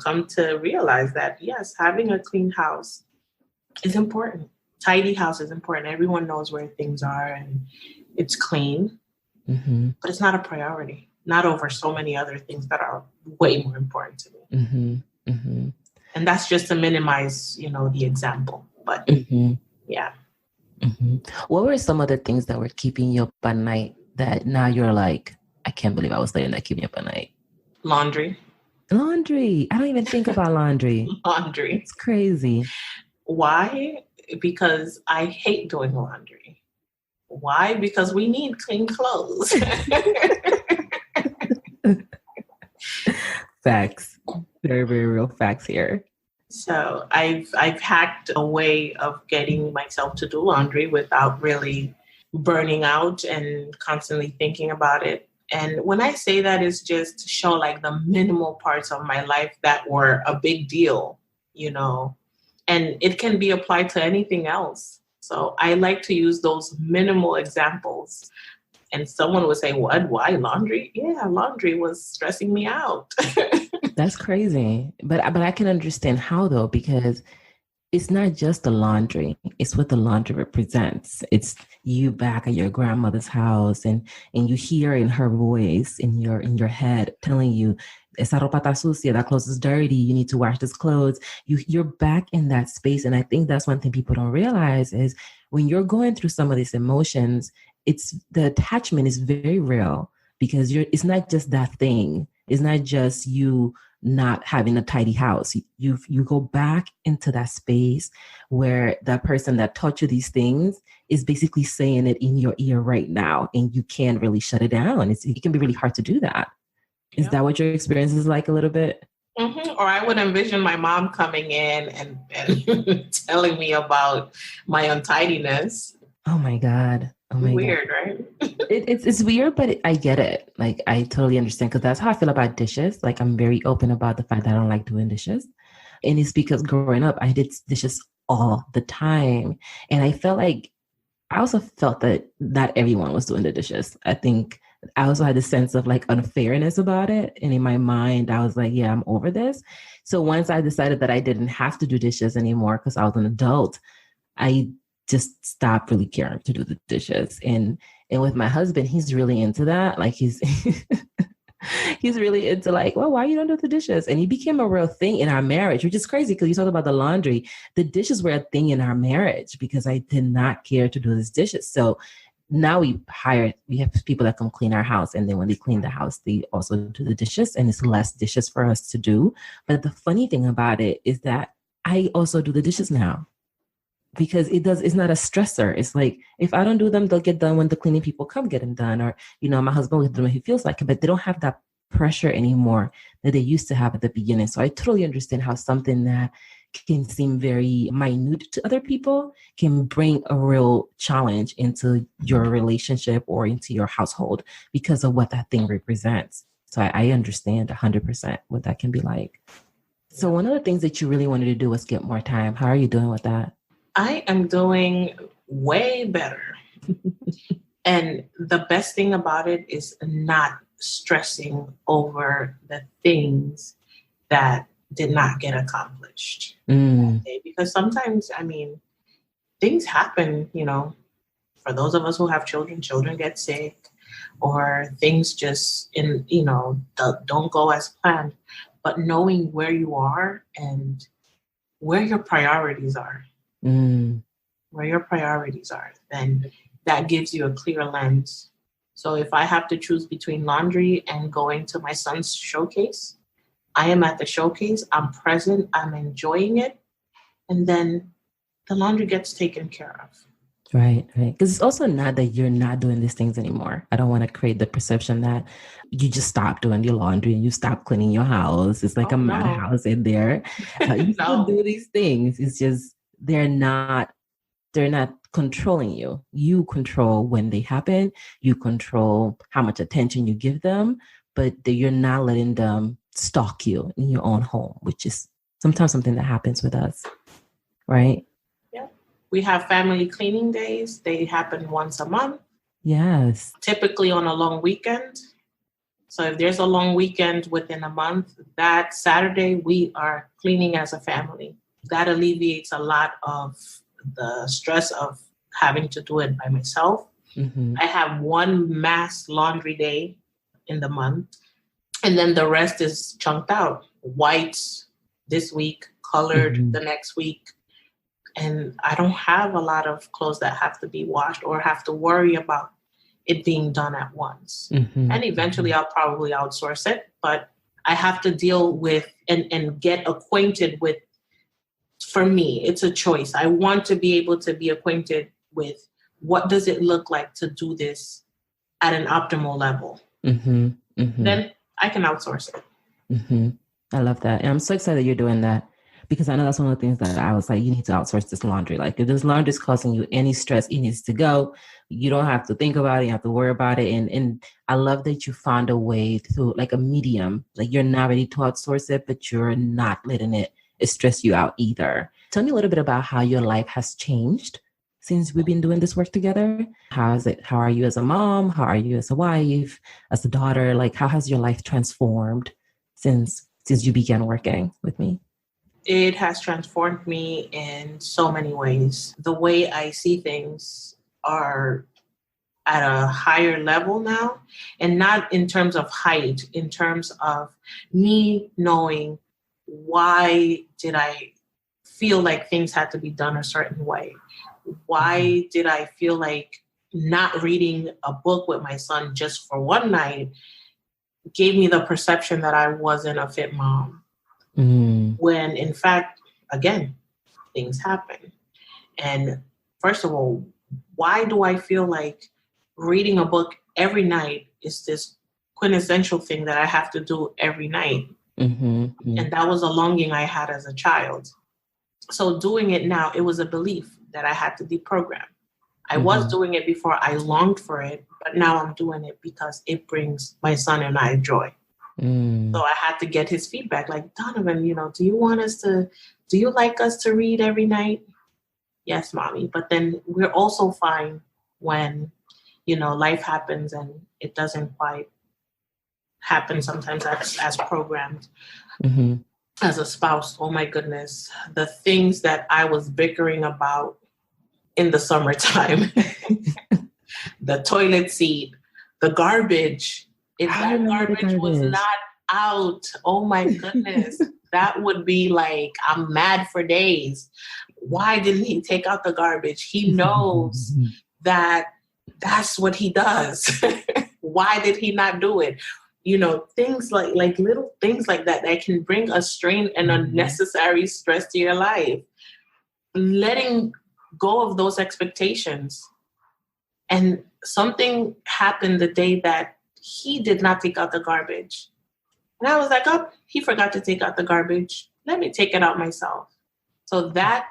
come to realize that yes, having a clean house is important. Tidy house is important. Everyone knows where things are and it's clean, but it's not a priority. Not over so many other things that are way more important to me. And that's just to minimize, the example. But yeah. What were some of the things that were keeping you up at night that now you're like, I can't believe I was letting that keep me up at night? Laundry. I don't even think about laundry. Laundry. It's crazy. Why? Because I hate doing laundry. Why? Because we need clean clothes. Facts. Very, very real facts here. So I've hacked a way of getting myself to do laundry without really burning out and constantly thinking about it. And when I say that, it's just to show like the minimal parts of my life that were a big deal, and it can be applied to anything else. So I like to use those minimal examples. And someone would say, what? Why laundry? Yeah, laundry was stressing me out. That's crazy. But I can understand how, though, because it's not just the laundry. It's what the laundry represents. It's you back at your grandmother's house and you hear in her voice in your head telling you, esa ropa está sucia, that clothes is dirty, you need to wash this clothes. You're back in that space. And I think that's one thing people don't realize is when you're going through some of these emotions, the attachment is very real because it's not just that thing. It's not just you not having a tidy house. You go back into that space where that person that taught you these things is basically saying it in your ear right now, and you can't really shut it down. It can be really hard to do that. Is that what your experience is like a little bit? Or I would envision my mom coming in and telling me about my untidiness. Oh my God. Oh my weird, God. Right? It's weird, but I get it. Like, I totally understand because that's how I feel about dishes. Like, I'm very open about the fact that I don't like doing dishes. And it's because growing up, I did dishes all the time. And I also felt that not everyone was doing the dishes. I think I also had a sense of like unfairness about it. And in my mind, I was like, yeah, I'm over this. So once I decided that I didn't have to do dishes anymore because I was an adult, I just stopped really caring to do the dishes. And with my husband, he's really into that. Like he's really into like, well, why you don't do the dishes? And he became a real thing in our marriage, which is crazy because you talked about the laundry. The dishes were a thing in our marriage because I did not care to do these dishes. So now we have people that come clean our house. And then when they clean the house, they also do the dishes and it's less dishes for us to do. But the funny thing about it is that I also do the dishes now. Because it's not a stressor. It's like, if I don't do them, they'll get done when the cleaning people come get them done. Or, my husband will do them when he feels like it, but they don't have that pressure anymore that they used to have at the beginning. So I totally understand how something that can seem very minute to other people can bring a real challenge into your relationship or into your household because of what that thing represents. So I understand 100% what that can be like. So one of the things that you really wanted to do was get more time. How are you doing with that? I am doing way better. And the best thing about it is not stressing over the things that did not get accomplished. Because sometimes, things happen, for those of us who have children get sick or things just don't go as planned. but knowing where you are and where your priorities are, then that gives you a clear lens. So if I have to choose between laundry and going to my son's showcase, I am at the showcase, I'm present, I'm enjoying it, and then the laundry gets taken care of. Right. Because it's also not that you're not doing these things anymore. I don't want to create the perception that you just stop doing your laundry and you stop cleaning your house. It's like a madhouse in there. You still do these things. It's just they're not controlling you. You control when they happen. You control how much attention you give them, but you're not letting them stalk you in your own home, which is sometimes something that happens with us. Right? We have family cleaning days. They happen once a month. Yes. Typically on a long weekend. So if there's a long weekend within a month, that Saturday we are cleaning as a family. That alleviates a lot of the stress of having to do it by myself. Mm-hmm. I have one mass laundry day in the month, and then the rest is chunked out. Whites this week, colored the next week. And I don't have a lot of clothes that have to be washed or have to worry about it being done at once. Mm-hmm. And eventually I'll probably outsource it, but I have to deal with and get acquainted with, for me, it's a choice. I want to be able to be acquainted with what does it look like to do this at an optimal level. Mm-hmm. Mm-hmm. Then I can outsource it. Mm-hmm. I love that. And I'm so excited you're doing that. Because I know that's one of the things that I was like, you need to outsource this laundry. Like if this laundry is causing you any stress, it needs to go. You don't have to think about it. You have to worry about it. And I love that you found a way through like a medium. Like you're not ready to outsource it, but you're not letting it stress you out either. Tell me a little bit about how your life has changed since we've been doing this work together. How is it? How are you as a mom? How are you as a wife, as a daughter? Like how has your life transformed since you began working with me? It has transformed me in so many ways. The way I see things are at a higher level now, and not in terms of height, in terms of me knowing why did I feel like things had to be done a certain way? Why did I feel like not reading a book with my son just for one night gave me the perception that I wasn't a fit mom? When in fact, again, things happen. And first of all, why do I feel like reading a book every night is this quintessential thing that I have to do every night? Mm-hmm. And that was a longing I had as a child. So doing it now, it was a belief that I had to deprogram. I was doing it before I longed for it, but now I'm doing it because it brings my son and I joy. So I had to get his feedback, like, Donovan, do you like us to read every night? Yes, mommy. But then we're also fine when, life happens and it doesn't quite happen sometimes as programmed. Mm-hmm. As a spouse, oh my goodness, the things that I was bickering about in the summertime, the toilet seat, the garbage. If that garbage was not out, oh my goodness, that would be like, I'm mad for days. Why didn't he take out the garbage? He knows that that's what he does. Why did he not do it? Things like little things like that can bring a strain and unnecessary stress to your life. Letting go of those expectations. And something happened the day that he did not take out the garbage. And I was like, oh, he forgot to take out the garbage. Let me take it out myself. So that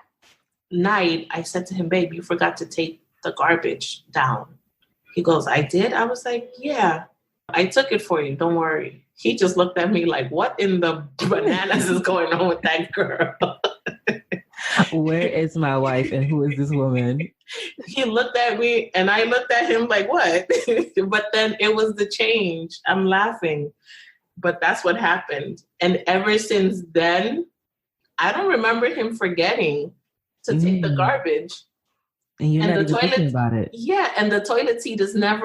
night, I said to him, babe, you forgot to take the garbage down. He goes, I did? I was like, yeah, I took it for you. Don't worry. He just looked at me like, what in the bananas is going on with that girl? Where is my wife and who is this woman? He looked at me and I looked at him like, what? But then it was the change. I'm laughing. But that's what happened. And ever since then, I don't remember him forgetting to take the garbage. And you're not even thinking about it. Yeah. And the toilet seat is not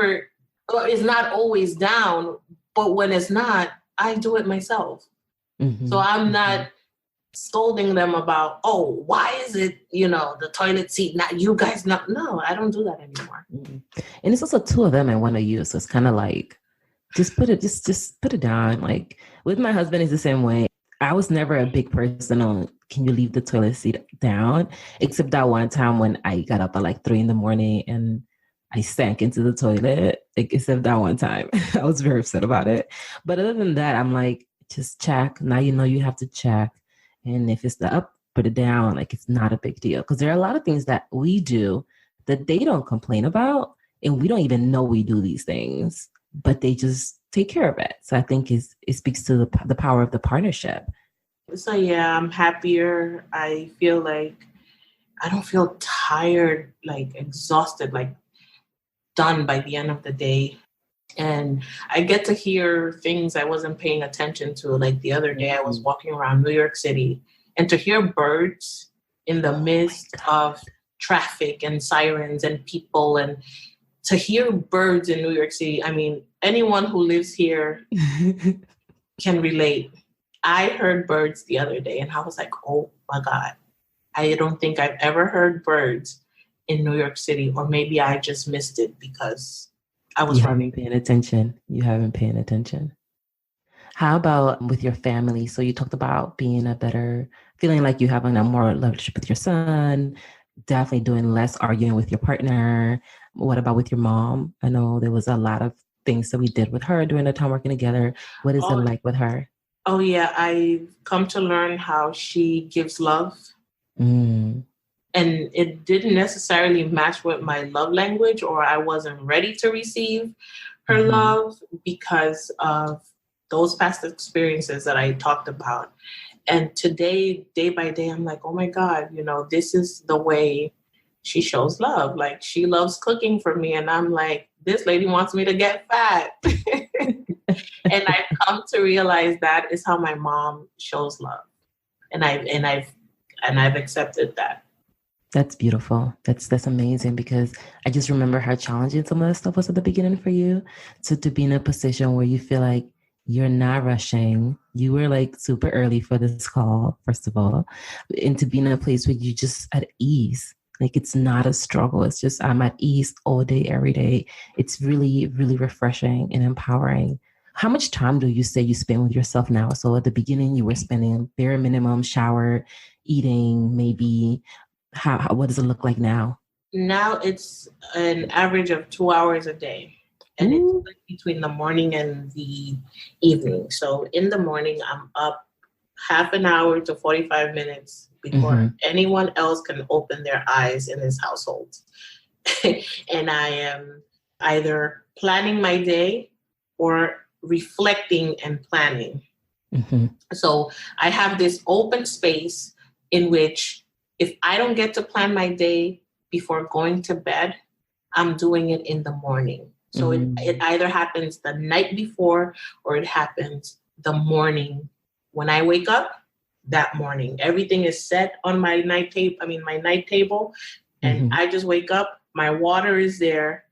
always down. But when it's not, I do it myself. So I'm not scolding them about, oh, why is it, the toilet seat, not you guys? No, I don't do that anymore. Mm-hmm. And it's also two of them I want to use. So it's kind of like, just put it down. Like with my husband, it's the same way. I was never a big person on, can you leave the toilet seat down? Except that one time when I got up at like 3 a.m. and I sank into the toilet. Except that one time. I was very upset about it. But other than that, I'm like, just check. Now you know you have to check. And if it's the up, put it down. Like it's not a big deal. Because there are a lot of things that we do that they don't complain about. And we don't even know we do these things, but they just take care of it. So I think it speaks to the power of the partnership. So yeah, I'm happier. I feel like I don't feel tired, like exhausted, like done by the end of the day. And I get to hear things I wasn't paying attention to. Like the other day, I was walking around New York City, and to hear birds in the midst of traffic and sirens and people, and to hear birds in New York City, I mean, anyone who lives here can relate. I heard birds the other day, and I was like, oh my God, I don't think I've ever heard birds in New York City, or maybe I just missed it because I was running. You haven't paying attention. How about with your family? So you talked about feeling like you having a more relationship with your son, definitely doing less arguing with your partner. What about with your mom? I know there was a lot of things that we did with her during the time working together. What is it like with her? Oh yeah, I've come to learn how she gives love. And it didn't necessarily match with my love language, or I wasn't ready to receive her love because of those past experiences that I talked about. And today, day by day, I'm like, oh my God, this is the way she shows love. Like she loves cooking for me. And I'm like, this lady wants me to get fat. And I've come to realize that is how my mom shows love. And I've accepted that. That's beautiful. That's amazing, because I just remember how challenging some of that stuff was at the beginning for you. So to be in a position where you feel like you're not rushing, you were like super early for this call, first of all, and to be in a place where you just at ease. Like it's not a struggle. It's just I'm at ease all day, every day. It's really, really refreshing and empowering. How much time do you say you spend with yourself now? So at the beginning, you were spending bare minimum shower, eating, maybe. What does it look like now? Now it's an average of 2 hours a day. And it's between the morning and the evening. So in the morning, I'm up half an hour to 45 minutes before anyone else can open their eyes in this household. And I am either planning my day or reflecting and planning. So I have this open space in which if I don't get to plan my day before going to bed, I'm doing it in the morning. So it either happens the night before or it happens the morning when I wake up that morning. Everything is set on my night table, and I just wake up. My water is there.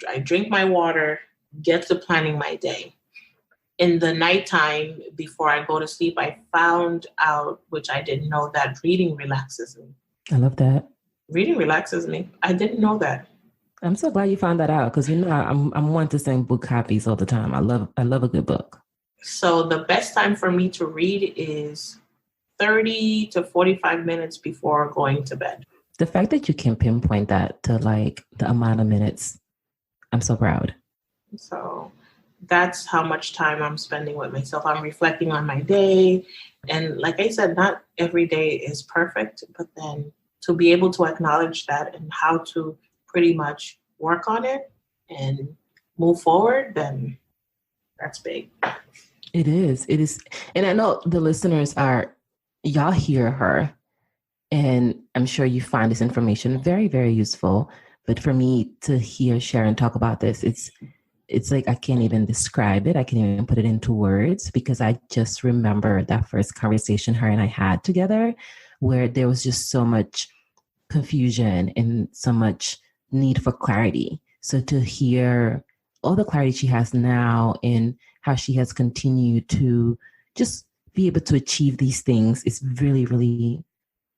I drink my water, get to planning my day. In the nighttime, before I go to sleep, I found out, which I didn't know, that reading relaxes me. I love that. Reading relaxes me. I didn't know that. I'm so glad you found that out, because I'm one to send book copies all the time. I love a good book. So the best time for me to read is 30 to 45 minutes before going to bed. The fact that you can pinpoint that to like the amount of minutes, I'm so proud. So that's how much time I'm spending with myself. I'm reflecting on my day. And like I said, not every day is perfect, but then to be able to acknowledge that and how to pretty much work on it and move forward, then that's big. It is. And I know the listeners y'all hear her, and I'm sure you find this information very, very useful. But for me to hear Sharon talk about this, it's like I can't even describe it. I can't even put it into words, because I just remember that first conversation her and I had together, where there was just so much confusion and so much need for clarity. So to hear all the clarity she has now and how she has continued to just be able to achieve these things is really, really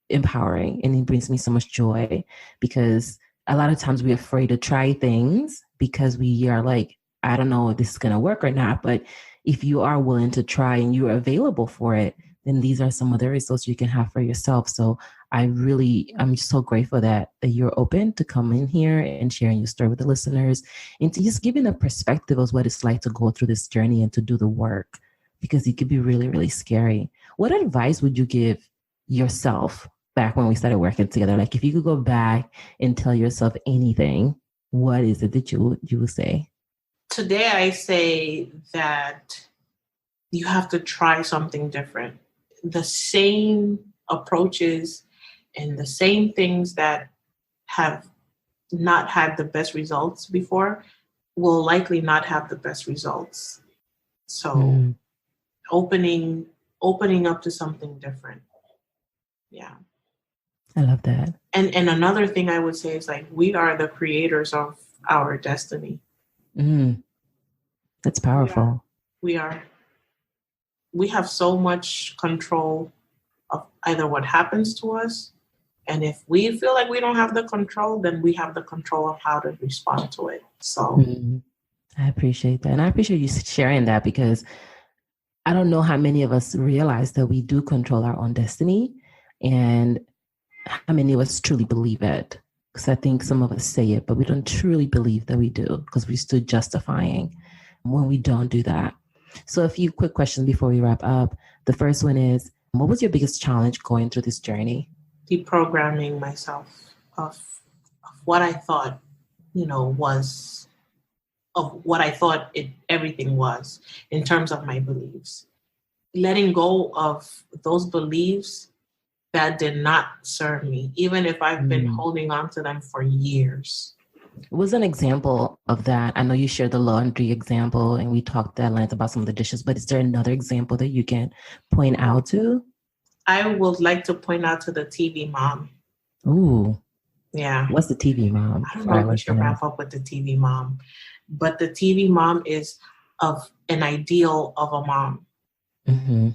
empowering, and it brings me so much joy, because a lot of times we're afraid to try things because we are like, I don't know if this is going to work or not. But if you are willing to try and you're available for it, then these are some of the results you can have for yourself. So I'm so grateful that you're open to come in here and sharing your story with the listeners, and to just giving a perspective of what it's like to go through this journey and to do the work, because it could be really, really scary. What advice would you give yourself back when we started working together? Like, if you could go back and tell yourself anything, what is it that you would say? Today, I say that you have to try something different. The same approaches and the same things that have not had the best results before will likely not have the best results. So opening up to something different. Yeah. I love that. And another thing I would say is, like, we are the creators of our destiny. That's powerful. We are. We have so much control of either what happens to us, and if we feel like we don't have the control, then we have the control of how to respond to it. So I appreciate that. And I appreciate you sharing that, because I don't know how many of us realize that we do control our own destiny, and how many of us truly believe it. Because I think some of us say it, but we don't truly believe that we do, because we're still justifying when we don't do that. So a few quick questions before we wrap up. The first one is, what was your biggest challenge going through this journey? Deprogramming myself of what I thought, was, of what I thought everything was in terms of my beliefs. Letting go of those beliefs that did not serve me, even if I've been holding on to them for years. What was an example of that? I know you shared the laundry example, and we talked at length about some of the dishes, but is there another example that you can point out to? I would like to point out to the TV mom. Ooh. Yeah. What's the TV mom? I don't know if we should wrap up with the TV mom, but the TV mom is of an ideal of a mom. Mm-hmm.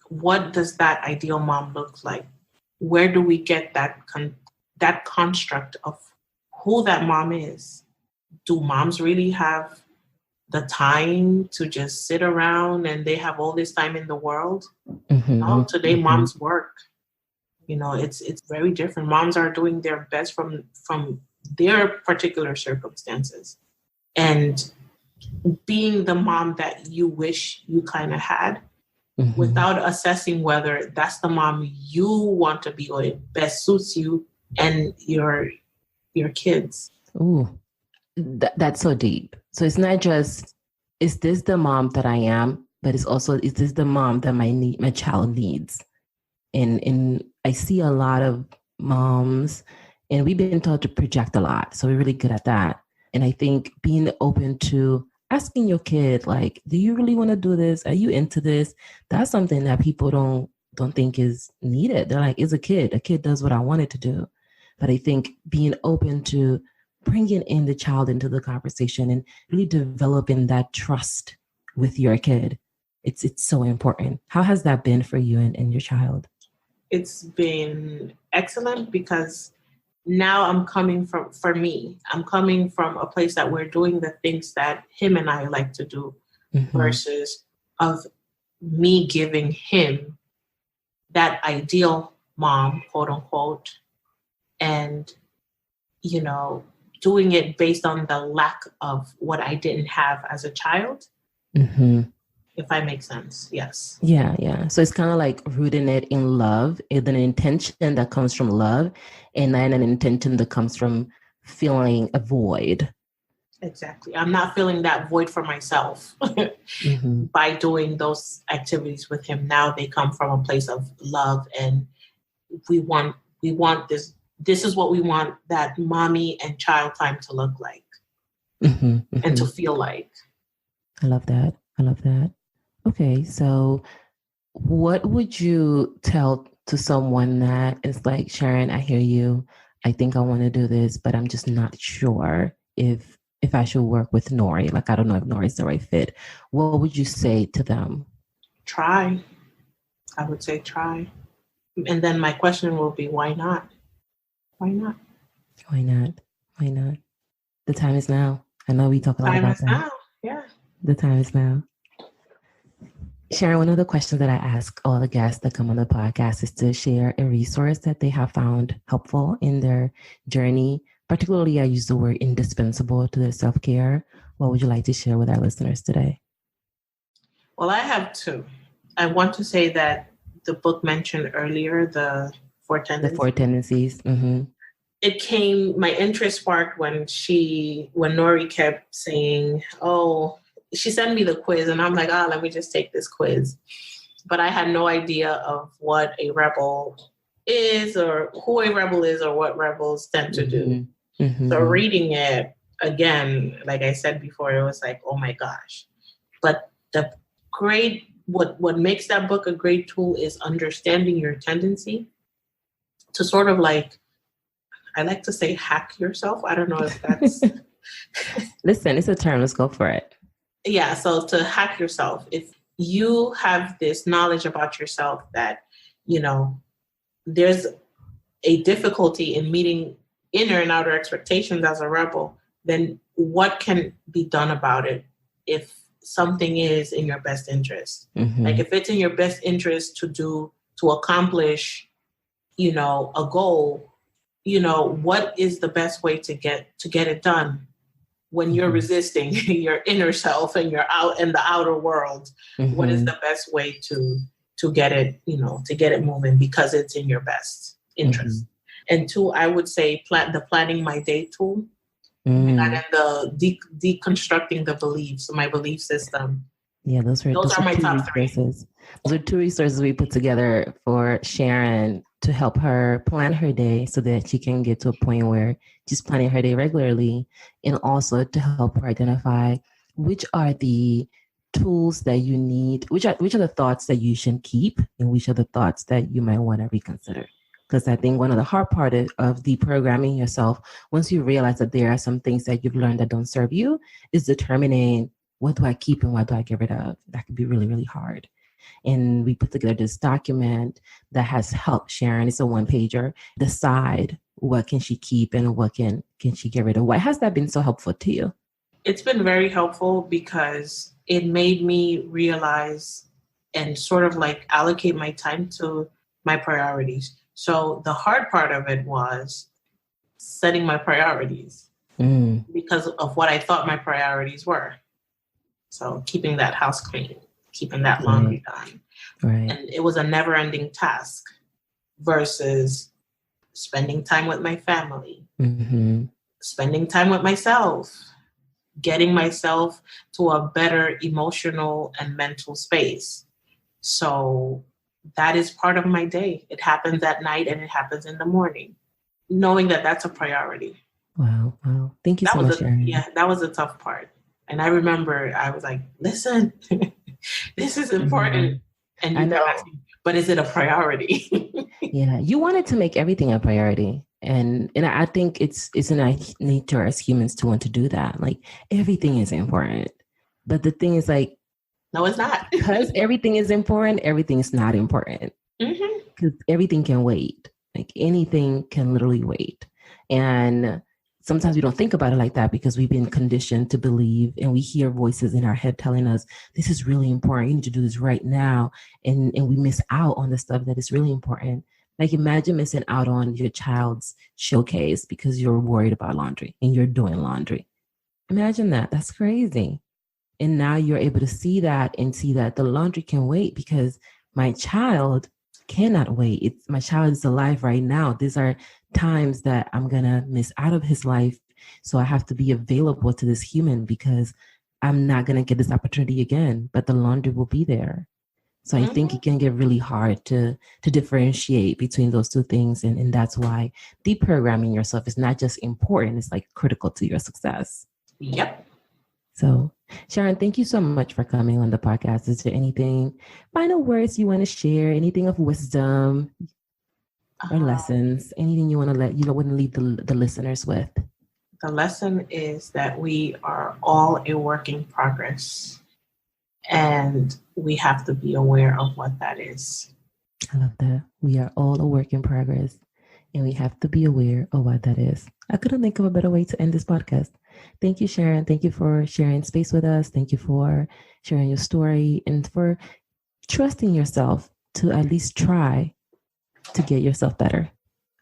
What does that ideal mom look like? Where do we get that construct of who that mom is? Do moms really have the time to just sit around and they have all this time in the world? No, today moms work. It's very different. Moms are doing their best from their particular circumstances, and being the mom that you wish you kind of had, without assessing whether that's the mom you want to be or it best suits you and your kids. Ooh, that's so deep. So it's not just, is this the mom that I am, but it's also, is this the mom that my child needs? And I see a lot of moms, and we've been taught to project a lot. So we're really good at that. And I think being open to asking your kid, like, do you really want to do this? Are you into this? That's something that people don't think is needed. They're like, it's a kid. A kid does what I want it to do. But I think being open to bringing in the child into the conversation and really developing that trust with your kid, it's so important. How has that been for you and your child? It's been excellent, because now I'm coming from a place that we're doing the things that him and I like to do, versus of me giving him that ideal mom, quote unquote, and, doing it based on the lack of what I didn't have as a child. If I make sense. Yes. Yeah. So it's kind of like rooting it in love, with an intention that comes from love, and then an intention that comes from feeling a void. Exactly. I'm not feeling that void for myself by doing those activities with him. Now they come from a place of love, and we want this. This is what we want that mommy and child time to look like and to feel like. I love that. Okay, so what would you tell to someone that is like, Sharon, I hear you. I think I want to do this, but I'm just not sure if I should work with Nory. Like, I don't know if Nory is the right fit. What would you say to them? Try. I would say try. And then my question will be, why not? Why not? Why not? Why not? The time is now. I know we talk a lot Time about is that. now. Yeah. The time is now. Sharon, one of the questions that I ask all the guests that come on the podcast is to share a resource that they have found helpful in their journey. Particularly, I use the word indispensable to their self care. What would you like to share with our listeners today? Well, I have two. I want to say that the book mentioned earlier, The Four The four Tendencies, tendencies. Mm-hmm. it came, my interest sparked when Nory kept saying, oh, she sent me the quiz and I'm like, let me just take this quiz. But I had no idea of what a rebel is or who a rebel is or what rebels tend to do. Mm-hmm. So reading it again, like I said before, it was like, oh my gosh. But the great, what makes that book a great tool is understanding your tendency to sort of like, I like to say hack yourself. I don't know if that's... Listen, it's a term. Let's go for it. Yeah, so to hack yourself. If you have this knowledge about yourself that, there's a difficulty in meeting inner and outer expectations as a rebel, then what can be done about it if something is in your best interest? Mm-hmm. Like if it's in your best interest to accomplish, a goal, what is the best way to get it done when you're resisting your inner self and you're out in the outer world? Mm-hmm. What is the best way to get it, to get it moving because it's in your best interest? Mm-hmm. And two, I would say the planning my day tool, and then the deconstructing the beliefs, my belief system. Yeah, those are my top resources. Those are two resources we put together for Sharon to help her plan her day so that she can get to a point where she's planning her day regularly, and also to help her identify which are the tools that you need, which are the thoughts that you should keep, and which are the thoughts that you might want to reconsider. Because I think one of the hard part of deprogramming yourself, once you realize that there are some things that you've learned that don't serve you, is determining what do I keep and what do I get rid of. That could be really, really hard. And we put together this document that has helped Sharon. It's a one-pager. Decide what can she keep and what can she get rid of. Why has that been so helpful to you? It's been very helpful because it made me realize and sort of like allocate my time to my priorities. So the hard part of it was setting my priorities because of what I thought my priorities were. So keeping that house clean, keeping that laundry done. Right. And it was a never-ending task versus spending time with my family, spending time with myself, getting myself to a better emotional and mental space. So that is part of my day. It happens at night and it happens in the morning, knowing that that's a priority. Wow. Thank you so much, Sharon. Yeah, that was a tough part. And I remember I was like, listen, this is important. And you know, but is it a priority? Yeah, you wanted to make everything a priority. And I think it's in our nature as humans to want to do that. Like everything is important. But the thing is like, no, it's not. Because everything is important, everything is not important. Because everything can wait. Like anything can literally wait. And sometimes we don't think about it like that because we've been conditioned to believe, and we hear voices in our head telling us, this is really important. You need to do this right now. And we miss out on the stuff that is really important. Like imagine missing out on your child's showcase because you're worried about laundry and you're doing laundry. Imagine that. That's crazy. And now you're able to see that and see that the laundry can wait because my child cannot wait. My child is alive right now. These are times that I'm going to miss out of his life. So I have to be available to this human because I'm not going to get this opportunity again, but the laundry will be there. So I think it can get really hard to differentiate between those two things. And that's why deprogramming yourself is not just important, it's like critical to your success. Yep. So Sharon, thank you so much for coming on the podcast. Is there anything, final words you want to share? Anything of wisdom or lessons? Anything you want to leave the listeners with? The lesson is that we are all a work in progress, and we have to be aware of what that is. I love that. We are all a work in progress and we have to be aware of what that is. I couldn't think of a better way to end this podcast. Thank you, Sharon. Thank you for sharing space with us. Thank you for sharing your story and for trusting yourself to at least try to get yourself better.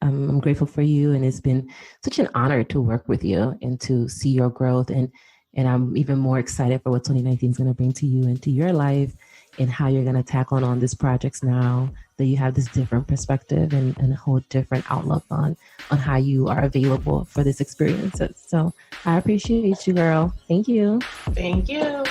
I'm grateful for you, and it's been such an honor to work with you and to see your growth. And I'm even more excited for what 2019 is going to bring to you and to your life, and how you're going to tackle on these projects now that you have this different perspective and a whole different outlook on how you are available for these experiences. So I appreciate you, girl. Thank you. Thank you.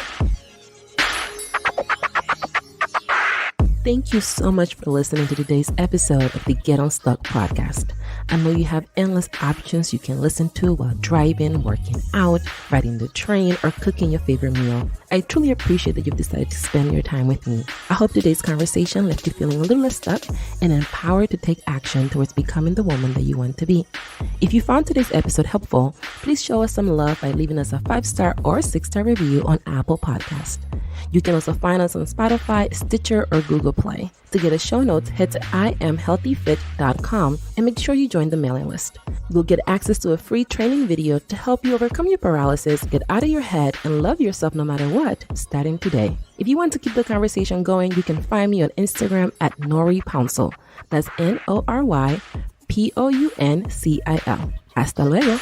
Thank you so much for listening to today's episode of the Get Unstuck podcast. I know you have endless options you can listen to while driving, working out, riding the train, or cooking your favorite meal. I truly appreciate that you've decided to spend your time with me. I hope today's conversation left you feeling a little less stuck and empowered to take action towards becoming the woman that you want to be. If you found today's episode helpful, please show us some love by leaving us a 5-star or 6-star review on Apple Podcasts. You can also find us on Spotify, Stitcher, or Google Play. To get a show notes, head to IamHealthyFit.com and make sure you join the mailing list. You'll get access to a free training video to help you overcome your paralysis, get out of your head, and love yourself no matter what, starting today. If you want to keep the conversation going, you can find me on Instagram at Nory Pouncil. That's NORYPOUNCIL. Hasta luego.